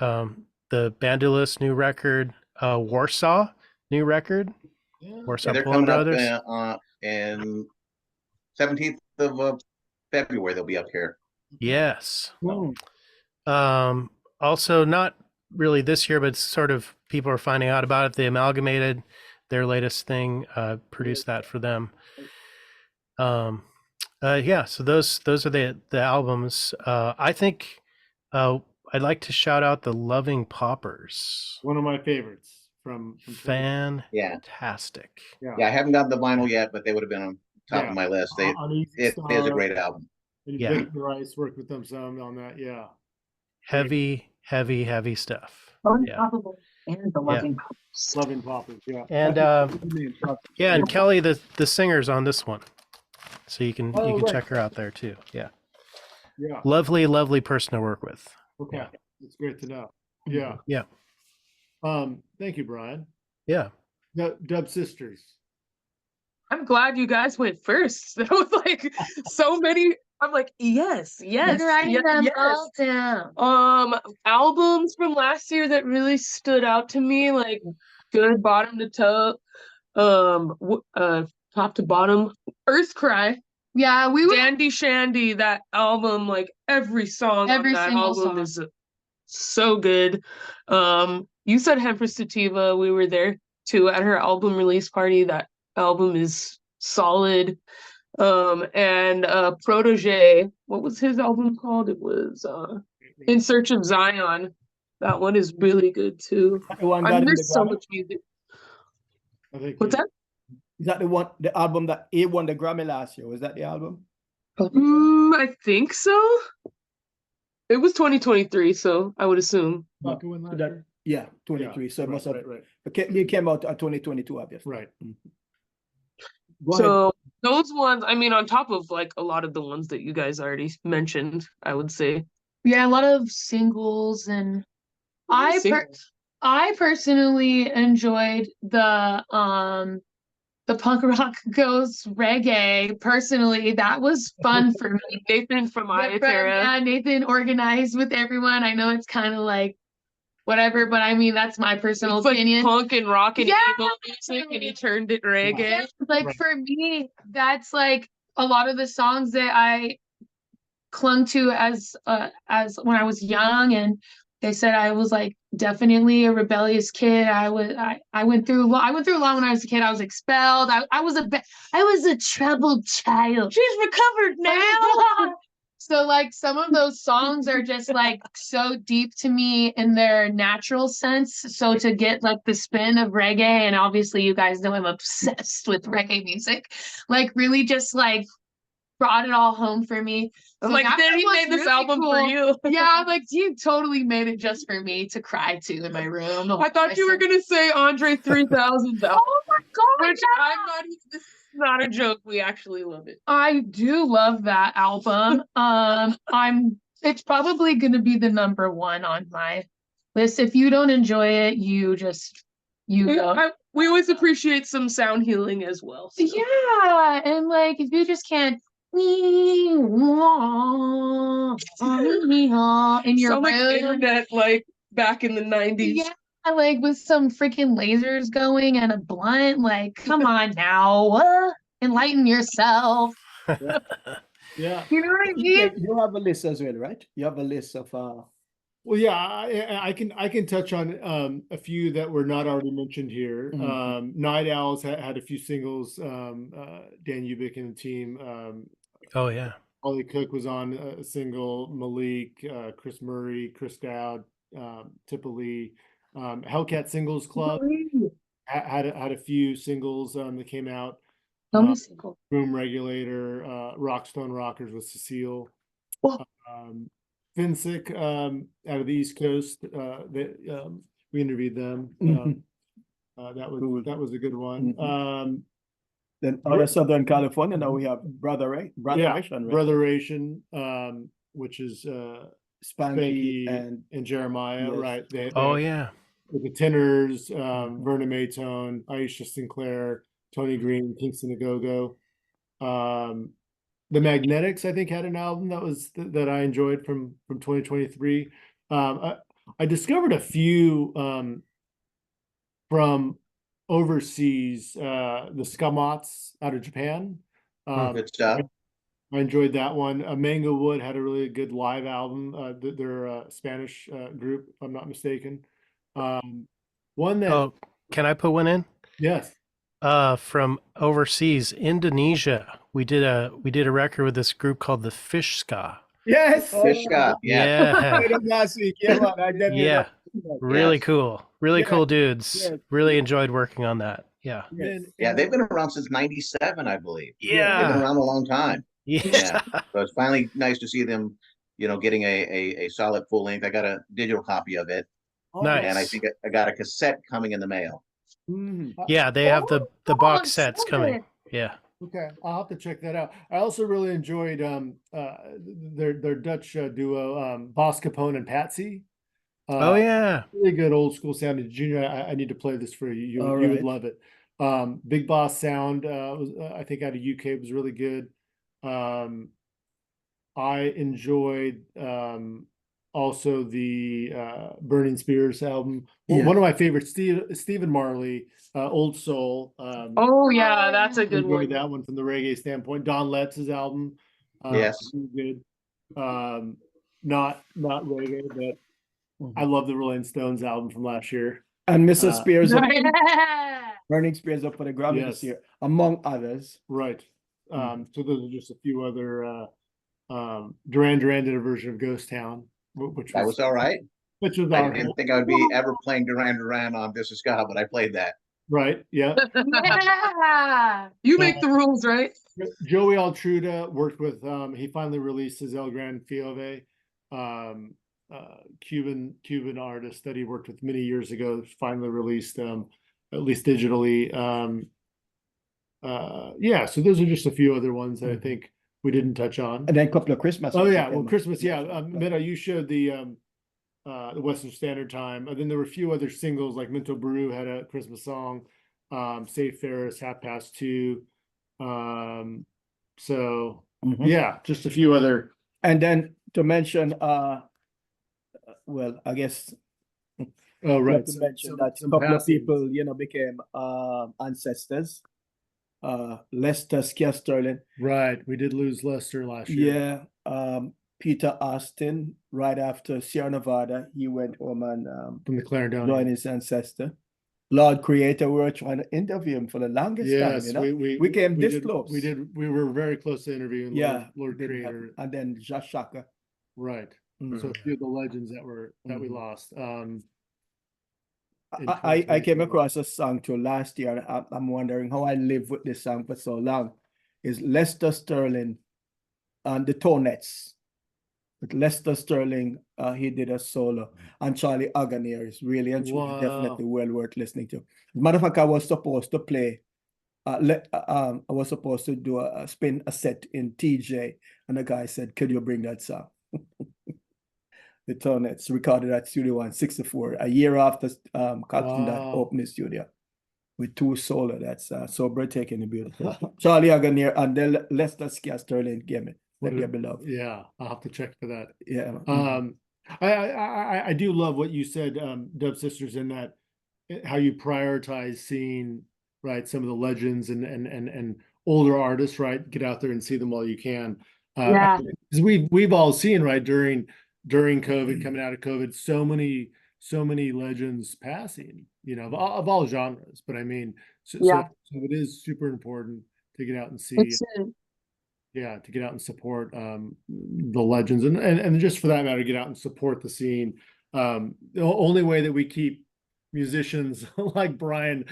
The Bandulus new record, Warsaw new record. Warsaw they're Poland coming Brothers. up in 17th of February. They'll be up here. Yes. Also, not really this year, but sort of people are finding out about it. They amalgamated their latest thing, produced that for them. Yeah, so those are the albums. I think I'd like to shout out the Loving Paupers. One of my favorites from Fantastic. Yeah, I haven't gotten the vinyl yet, but they would have been on top of my list. It is a great album. And Victor Rice worked with them some on that. Yeah. Heavy stuff. Unpoppable and the Loving Paupers. Loving Paupers, yeah. And and Kelly, the singer's on this one, so you can check her out there too. Yeah. Lovely person to work with. Okay, it's great to know. Yeah. Thank you, Brian. Yeah. Dub Sisterz. I'm glad you guys went first. There was like so many. I'm like, yes. Writing them all down. Albums from last year that really stood out to me, like good bottom to toe, top to bottom. Earth Cry. Yeah, Dandy Shandy, that album, like every song on that album is so good. You said Hempress Sativa. We were there too at her album release party. That album is solid. And Protege, what was his album called? It was In Search of Zion. That one is really good too. I miss so much music. What's that? Is that the album that he won the Grammy last year? Was that the album? I think so. It was 2023, so I would assume. Yeah, 23. So it must have right. It came out at 2022, obviously. Right. So those ones, I mean, on top of like a lot of the ones that you guys already mentioned, I would say. Yeah, a lot of singles, and I personally enjoyed the Punk Rock Goes Reggae. Personally, that was fun for me. Nathan from Ayaterra. Yeah, Nathan organized with everyone. I know it's kind of like whatever, but I mean, that's my personal opinion. Like punk and rock and emo music, and he turned it reggae. Yeah, like for me, that's like a lot of the songs that I clung to as when I was young, and they said I was like definitely a rebellious kid. I went through a lot when I was a kid. I was expelled. I was a troubled child. She's recovered now. So like some of those songs are just like so deep to me in their natural sense. So to get like the spin of reggae, and obviously you guys know I'm obsessed with reggae music, like really just like brought it all home for me. I'm like, then he made this album for you. Yeah, I'm like, you totally made it just for me to cry to in my room. I thought you were gonna say Andre 3000's album. Oh my god! Which this is not a joke. We actually love it. I do love that album. It's probably gonna be the number one on my list. If you don't enjoy it, you don't. We always appreciate some sound healing as well. So. Yeah, and like if you just can't in your so room, internet like back in the 90s. Yeah, like with some freaking lasers going and a blunt. Like, come on now. Enlighten yourself. Yeah. You know what I mean? You have a list as well, right? You have a list of Well, yeah, I can touch on a few that were not already mentioned here. Night Owls had a few singles. Dan Ubik and the team. Oh yeah. Ollie Cook was on a single. Malik, Chris Murray, Chris Dowd, Tipoli. Hellcat Singles Club had a few singles that came out. Room Regulator, Rockstone Rockers with Cecile. Finsick out of the East Coast. We interviewed them. That was a good one. Then out of Southern California, now we have Brotheration, which is Spanky and Jeremiah, yes. right? Yeah. With the Tenors, Verna Maytone, Aisha Sinclair, Tony Green, Kingston a Go-Go. The Magnetics, I think, had an album that I enjoyed from 2023. I discovered a few from overseas, the Ska Mots out of Japan. Good stuff. I enjoyed that one. Mango Wood had a really good live album. They're a Spanish group, if I'm not mistaken. One that. Oh, can I put one in? Yes. From overseas, Indonesia, we did a record with this group called the Fish Ska. Yes. Fish Ska. Yeah. Last week. Yeah, man, I did Yeah. Really cool. Really Yeah. cool dudes. Yeah. Really enjoyed working on that. Yeah. Yes. Yeah, they've been around since '97, I believe. Yeah. They've been around a long time. Yeah. So it's finally nice to see them, getting a solid full length. I got a digital copy of it. Nice. And I think I got a cassette coming in the mail. Yeah, they have the box sets coming. Yeah. Okay, I'll have to check that out. I also really enjoyed their Dutch duo, Boss Capone and Patsy. Oh yeah. Really good old school sounding. Junior, I need to play this for you. You would love it. Big Boss Sound was, I think, out of UK, was really good. I enjoyed also the Burning Spears album. Well, one of my favorites, Stephen Marley, Old Soul. Oh yeah, that's a good enjoyed one. that one from the reggae standpoint. Don Letz's album. Yes. Good. Not reggae, but I love the Rolling Stones album from last year. And Mrs. Spears, Yeah. Burning Spears up for the Grammy this year, among others. Right. So those are just a few other. Duran Duran did a version of Ghost Town, which was all right. Which was I didn't think I would be ever playing Duran Duran on This Is Ska, but I played that. Right. Yeah. Yeah. You make the rules, right? Joey Altruda worked with. He finally released his El Gran Fiove, Cuban artist that he worked with many years ago. Finally released, at least digitally. Yeah. So those are just a few other ones that I think we didn't touch on. And then a couple of Christmas. Oh yeah, well Christmas, yeah. Middagh, you showed the Western Standard Time. And then there were a few other singles, like Minto Baru had a Christmas song, Save Ferris, 2:30. So yeah, just a few other. And then to mention, well, I guess. Oh right. To mention that a couple of people, became ancestors. Lester Ska Sterling. Right, we did lose Lester last year. Yeah, Peter Austin. Right after Sierra Nevada, he went home and from the Clarendon, joined his ancestor. Lord Creator. We were trying to interview him for the longest time. We came this close. We were very close to interviewing. Lord Creator, and then Josh Shaka. Right. So a few of the legends that we lost. I came across a song too last year, and I'm wondering how I lived with this song for so long. Is Lester Sterling and the Tonettes. With Lester Sterling, he did a solo, and Charlie Agonier is really and truly definitely well worth listening to. As a matter of fact, I was supposed to play. I was supposed to do a spin a set in TJ, and the guy said, "Could you bring that song?" The Tonettes recorded at Studio 164 a year after Captain opened the studio with 2 solo. That's so breathtaking and beautiful. Charlie Agonier and then Lester Ska Sterling gave me. Let me beloved. Yeah, I'll have to check for that. Yeah. I do love what you said, Dub Sisterz, in that how you prioritize seeing, right, some of the legends and older artists, right? Get out there and see them while you can. Yeah. Because we've all seen, right, during COVID, coming out of COVID, so many legends passing, of all genres. But I mean, so it is super important to get out and see. Yeah, to get out and support the legends and just for that matter, get out and support the scene. The only way that we keep musicians like Brian,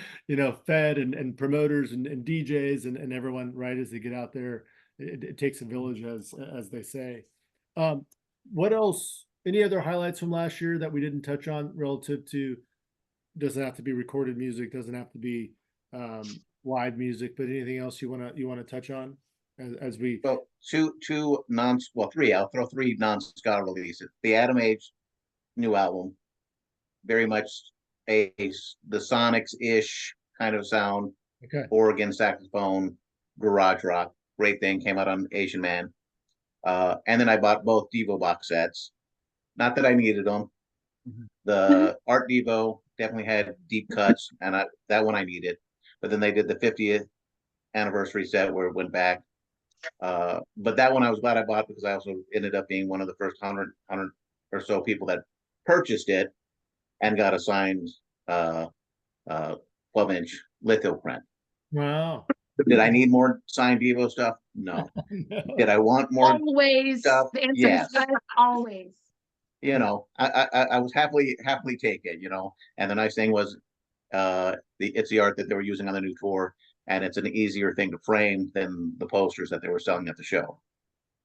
fed and promoters and DJs and everyone, right, as they get out there. It takes a village, as they say. What else? Any other highlights from last year that we didn't touch on relative to? Doesn't have to be recorded music, doesn't have to be live music, but anything else you wanna touch on as we? Well, three. I'll throw three non-ska releases. The Atom Age new album, very much the Sonics-ish kind of sound. Okay. Organ saxophone, garage rock. Great thing, came out on Asian Man. And then I bought both Devo box sets. Not that I needed them. The Art Devo definitely had deep cuts, and that one I needed. But then they did the 50th anniversary set where it went back. But that one I was glad I bought because I also ended up being one of the first 100 or so people that purchased it and got a signed 12-inch litho print. Wow. Did I need more signed Devo stuff? No. No. Did I want more Always. stuff? The answer Yes. is always. I was happily take it, and the nice thing was it's the art that they were using on the new tour, and it's an easier thing to frame than the posters that they were selling at the show.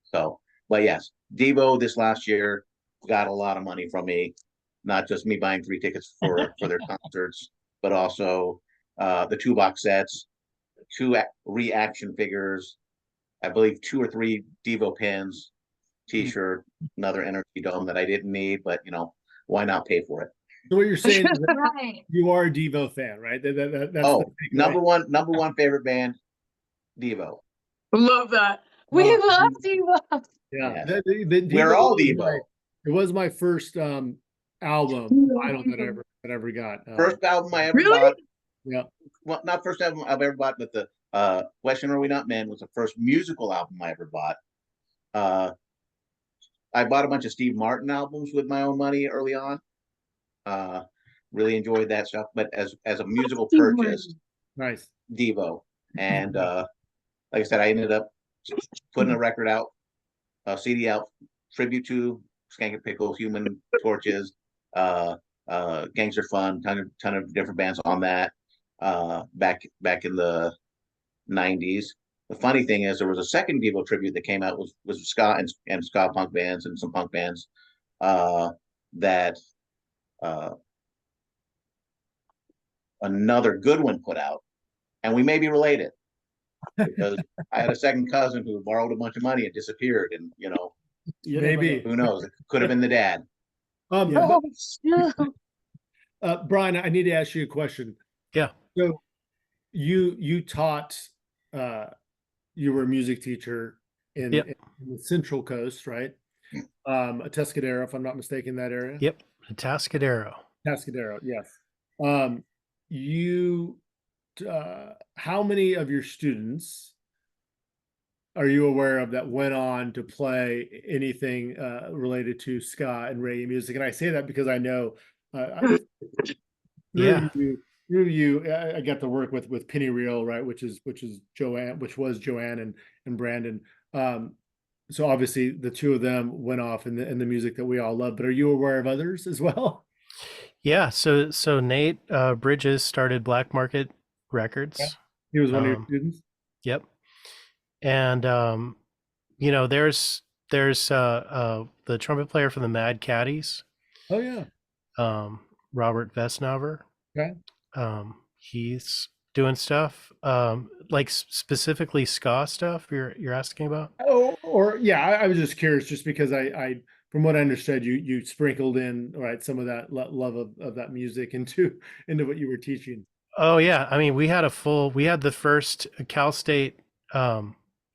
So, but yes, Devo this last year got a lot of money from me, not just me buying 3 tickets for their concerts, but also the 2 box sets, 2 reaction figures, I believe 2 or 3 Devo pins, T-shirt, another energy dome that I didn't need, but why not pay for it? So what you're saying is that Right. you are a Devo fan, right? That's number one favorite band, Devo. Love that. We Oh, love Devo. Yeah, Yeah. Devo We're all was Devo. It was my first album vinyl that I ever got. First album I ever Really? bought. Yeah. Well, not first album I've ever bought, but the Question Are We Not Men was the first musical album I ever bought. I bought a bunch of Steve Martin albums with my own money early on. Really enjoyed that stuff, but as a musical purchase, Nice. Devo. And like I said, I ended up putting a record out, a CD out, tribute to Skank Pickle, Human Torches, Gangster Fun, ton of different bands on that. Back in the 90s. The funny thing is there was a second Devo tribute that came out was ska and ska punk bands and some punk bands that another Goodwin put out, and we may be related because I had a second cousin who borrowed a bunch of money and disappeared, and Maybe. who knows, it could have been the dad. Oh, shoot. Brian, I need to ask you a question. Yeah. So you taught you were a music teacher in the Central Coast, right? Atascadero, if I'm not mistaken, that area. Yep. Atascadero, yes. How many of your students are you aware of that went on to play anything related to ska and reggae music? And I say that because I know through you, I got to work with Penny Real, right, which was Joanne and Brandon. So obviously the two of them went off in the music that we all love. But are you aware of others as well? Yeah. So Nate Bridges started Black Market Records. Yeah. He was one of your students. Yep. And there's the trumpet player from the Mad Caddies. Oh yeah. Robert Vesnover. Okay. He's doing stuff like specifically ska stuff you're asking about. I was just curious, just because I from what I understood, you sprinkled in, right, some of that love of that music into what you were teaching. Oh yeah, I mean we had the first Cal State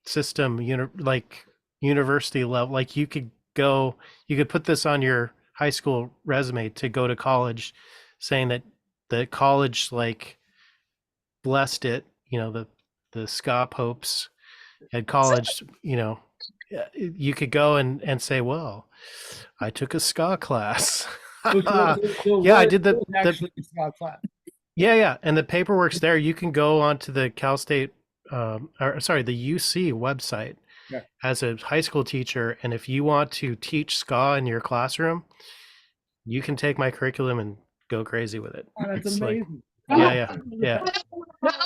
system, like university level, like you could put this on your high school resume to go to college, saying that the college like blessed it, you know, the ska popes at college, you know, you could go and say, well, I took a ska class. Yeah, I did the ska class. Yeah. And the paperwork's there. You can go onto the Cal State, or sorry, the UC website as a high school teacher. And if you want to teach ska in your classroom, you can take my curriculum and go crazy with it. Oh, that's It's amazing. yeah.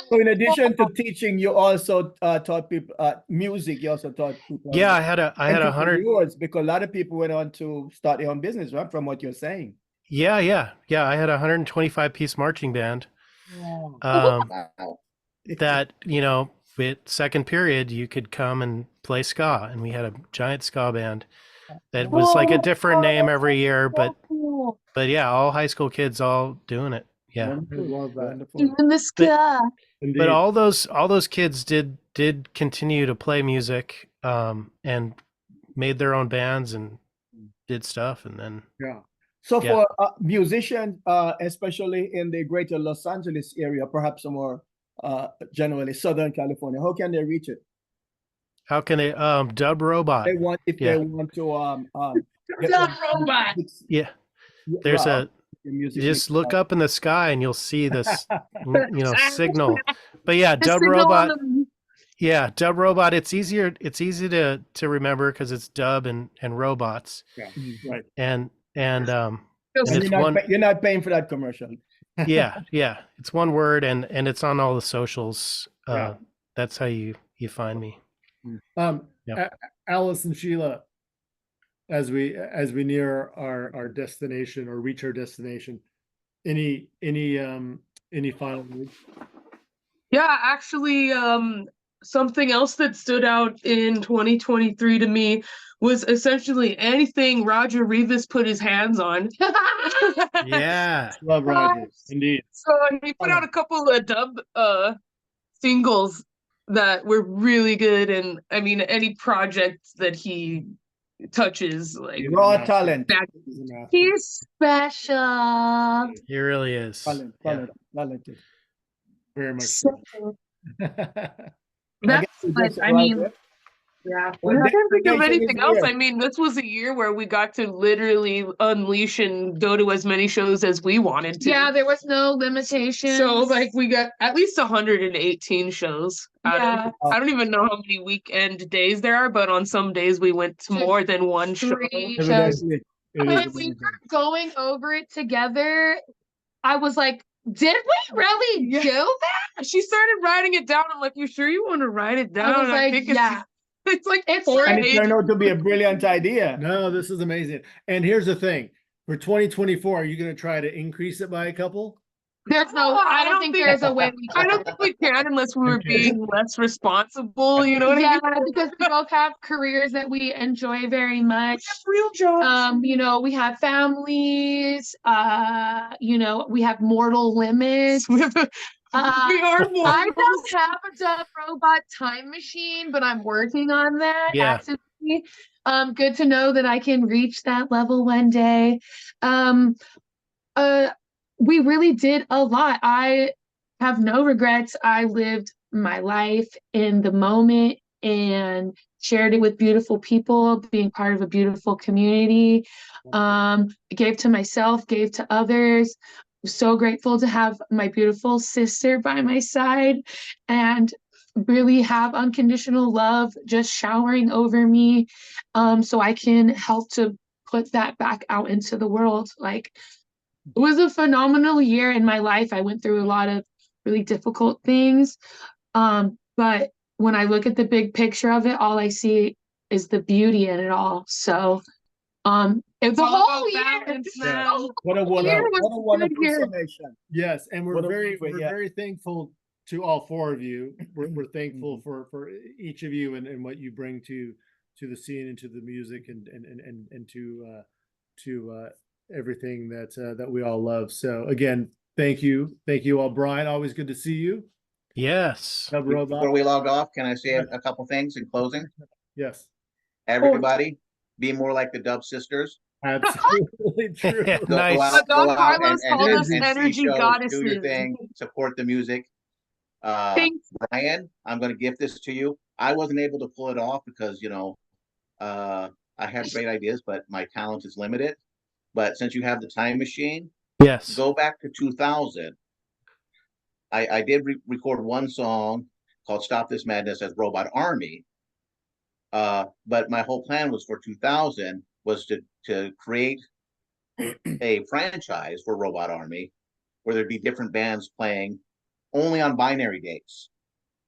So in addition to teaching, you also taught people music. You also taught people. Yeah, I had 100. Because a lot of people went on to start their own business, right? From what you're saying. Yeah. I had a 125 piece marching band. Wow. That, you know, with second period, you could come and play ska, and we had a giant ska band that was like a different name every year, but yeah, all high school kids all doing it. Yeah. Doing the ska. But all those kids did continue to play music, and made their own bands and did stuff, and then So for musicians, especially in the greater Los Angeles area, perhaps more generally Southern California, how can they reach it? How can they Dub Robot? They want to Dub Robot. Yeah. There's you just look up in the sky and you'll see this you know, signal. But yeah, Dub Robot. Yeah, Dub Robot. It's easy to remember because it's dub and robots. Yeah, right. And you're not paying for that commercial. yeah. It's one word, and it's on all the socials. That's how you find me. Alice and Sheila, as we near our destination or reach our destination, any final words? Yeah, actually, something else that stood out in 2023 to me was essentially anything Roger Rivas put his hands on. Yeah. Love Roger, indeed. So he put out a couple of dub singles that were really good, and I mean any project that he touches, like raw talent. He's special. He really is. Talented. Very much so. I mean, yeah. I can't think of anything else. I mean, this was a year where we got to literally unleash and go to as many shows as we wanted to. Yeah, there was no limitation. So, like, we got at least 118 shows. I don't even know how many weekend days there are, but on some days we went to more than one show. When we were going over it together, I was like, did we really do that? She started writing it down. I'm like, you sure you want to write it down? I was like, it's like and it turned out to be a brilliant idea. No, this is amazing. And here's the thing. For 2024, are you going to try to increase it by a couple? There's no, I don't think there's a way we can. I don't think we can unless we were being less responsible, you know what I mean? Because we both have careers that we enjoy very much. Real jobs. You know, we have families, you know, we have mortal limits. We are mortal. I don't have a Dub Robot time machine, but I'm working on that. Yeah. Actively. Good to know that I can reach that level one day. We really did a lot. I have no regrets. I lived my life in the moment and shared it with beautiful people, being part of a beautiful community. Gave to myself, gave to others. I'm so grateful to have my beautiful sister by my side and really have unconditional love just showering over me, so I can help to put that back out into the world. Like, it was a phenomenal year in my life. I went through a lot of really difficult things. But when I look at the big picture of it, all I see is the beauty in it all. So it's a whole year. What a wonderful summation. Yes, and we're very thankful to all four of you. We're thankful for each of you and what you bring to the scene and to the music and to everything that we all love. So again, thank you all. Brian, always good to see you. Yes. Before we log off, can I say a couple things in closing? Yes. Everybody, be more like the Dub Sisterz. Absolutely true. Yeah, Go nice. out, Don go out Carlos and called us see energy shows, do your goddesses. thing, support the music. Thanks. Brian, I'm going to gift this to you. I wasn't able to pull it off because, I have great ideas, but my talent is limited. But since you have the time machine, Yes. go back to 2000. I did record one song called Stop This Madness as Robot Army. But my whole plan was for 2000 was to create a franchise for Robot Army where there'd be different bands playing only on binary dates.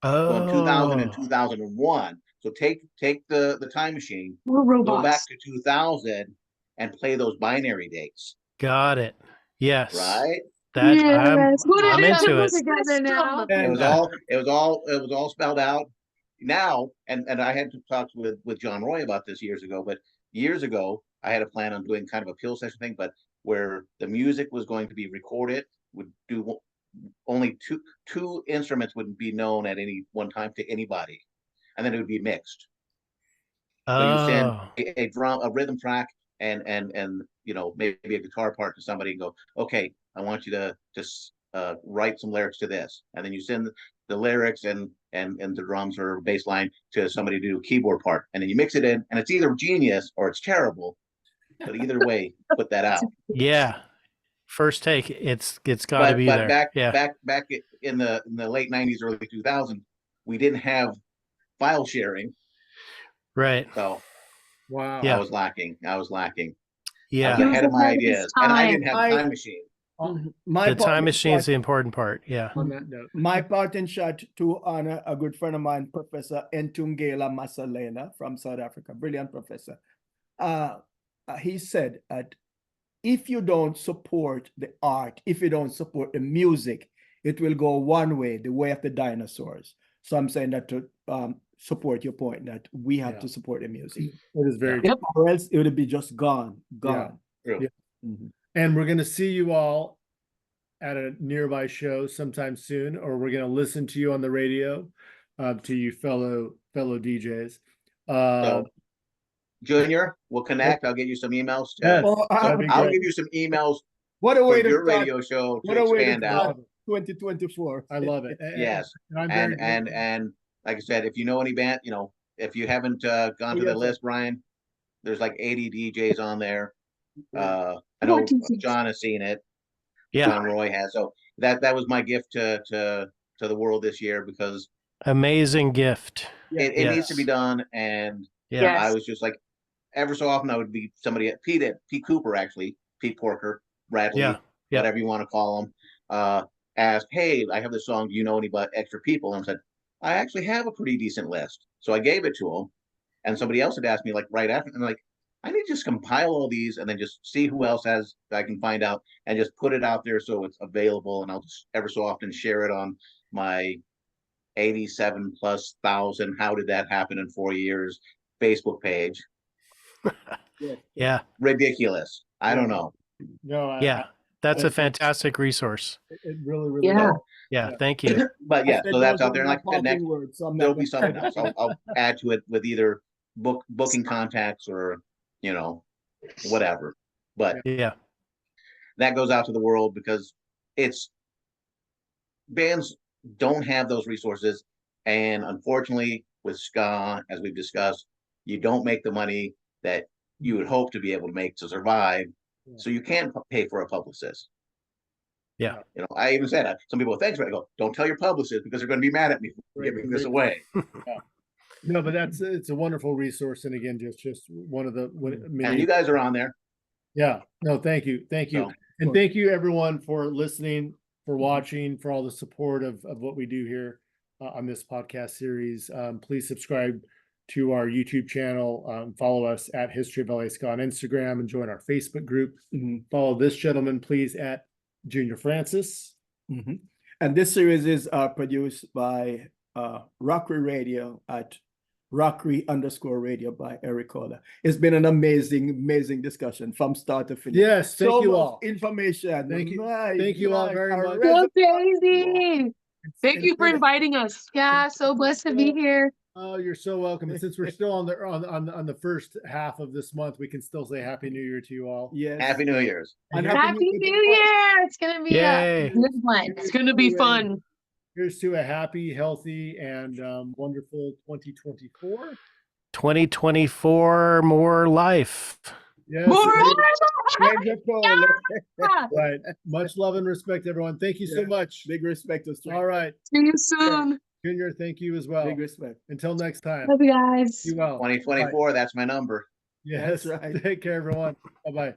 So in 2000 and 2001. So take the time machine, We're go back robots. to 2000 and play those binary dates, Got it. Yes. right? That Yes. Put it I'm into into the it. system. now. It was all spelled out now. And I had to talk with John Roy about this years ago, but years ago I had a plan on doing kind of a pill session thing, but where the music was going to be recorded, would do only two instruments wouldn't be known at any one time to anybody, and then it would be mixed. So you send a drum, a rhythm track, and maybe a guitar part to somebody and go, okay, I want you to just write some lyrics to this, and then you send the lyrics and the drums or bass line to somebody to do a keyboard part, and then you mix it in, and it's either genius or it's terrible, but either way, put that out. Yeah. First take, it's got to be but there. Back in the late 90s, early 2000s, we didn't have file sharing, Right. so Wow. Yeah. I was lacking. I was Yeah. ahead of my ahead of his ideas, and I didn't have a time. time machine. The time machine is the important part. Yeah. On that note, My parting shot to honor a good friend of mine, Professor Entungela Masalena from South Africa, brilliant professor. He said that if you don't support the art, if you don't support the music, it will go one way, the way of the dinosaurs. So I'm saying that to support your point that we have to support the music. it is very Yep. Or else it would be just gone. True. Yeah. And we're going to see you all at a nearby show sometime soon, or we're going to listen to you on the radio, to you fellow DJs. So, Junior, we'll connect. I'll get you some emails. Yes. Oh, I'll that'd be great. give you some emails what a for way to your start. radio show What to a way to expand out. start 2024. I love it. Yes, I'm very and like I said, if you know any band, if you haven't gone to the list, Brian, there's like 80 DJs on there. I know John has seen it. Yeah. John Roy has. So that was my gift to the world this year, because Amazing gift. it needs to be done. And Yeah. I was just like, ever so often I would be somebody at Pete Cooper, actually, Pete Porker, Bradley, Yeah. whatever you want to call him, asked, hey, I have this song, do you know any extra people? And I said, I actually have a pretty decent list. So I gave it to him, and somebody else had asked me like right after, and I'm like, I need to just compile all these and then just see who else has I can find out and just put it out there so it's available, and I'll just ever so often share it on my 87,000 how did that happen in 4 years Facebook page. Yeah. Ridiculous. I don't know. No, Yeah. That's a fantastic resource. it really Yeah. Yeah. Thank you. But yeah, so that's out there. And like I said, next Words, so I'm not there'll be gonna- something else. I'll add to it with either booking contacts or whatever. But Yeah. that goes out to the world, because bands don't have those resources, and unfortunately with ska, as we've discussed, you don't make the money that you would hope to be able to make to survive. So you can't pay for a publicist. Yeah. I even said, some people, thanks, I go, don't tell your publicist, because they're going to be mad at me for giving this away. No, but it's a wonderful resource, and again, just one of the many. And you guys are on there. Yeah. No, thank you. So, And thank you everyone for listening, for watching, for all the support of what we do here on this podcast series. Please subscribe to our YouTube channel. Follow us at History of LA Ska on Instagram, and join our Facebook group. Follow this gentleman, please, at Junor Francis. And this series is produced by Rockery Radio at Rockery_radio by Eric Kohler. It's been an amazing discussion from start to finish. Yes, thank So you much all. Information. Thank you. My Thank you all God, very our much. reservoir- So crazy. Thank you for inviting us. Yeah, so blessed to be here. Oh, you're so welcome. And since we're still on the first half of this month, we can still say Happy New Year to you all. Yes. Happy New Year's. And Happy New Year! It's gonna be Yay. a good one. It's gonna be fun. Here's to a happy, healthy, and wonderful 2024. 2024, more life. Yes. Right. Much love and respect, everyone. Thank you so much. Big respect to All right. See you soon. Junior, thank you as well. Big respect. Until next time. Love you guys. Be well. 2024, that's my number. Yes. That's right. Take care, everyone. Bye-bye.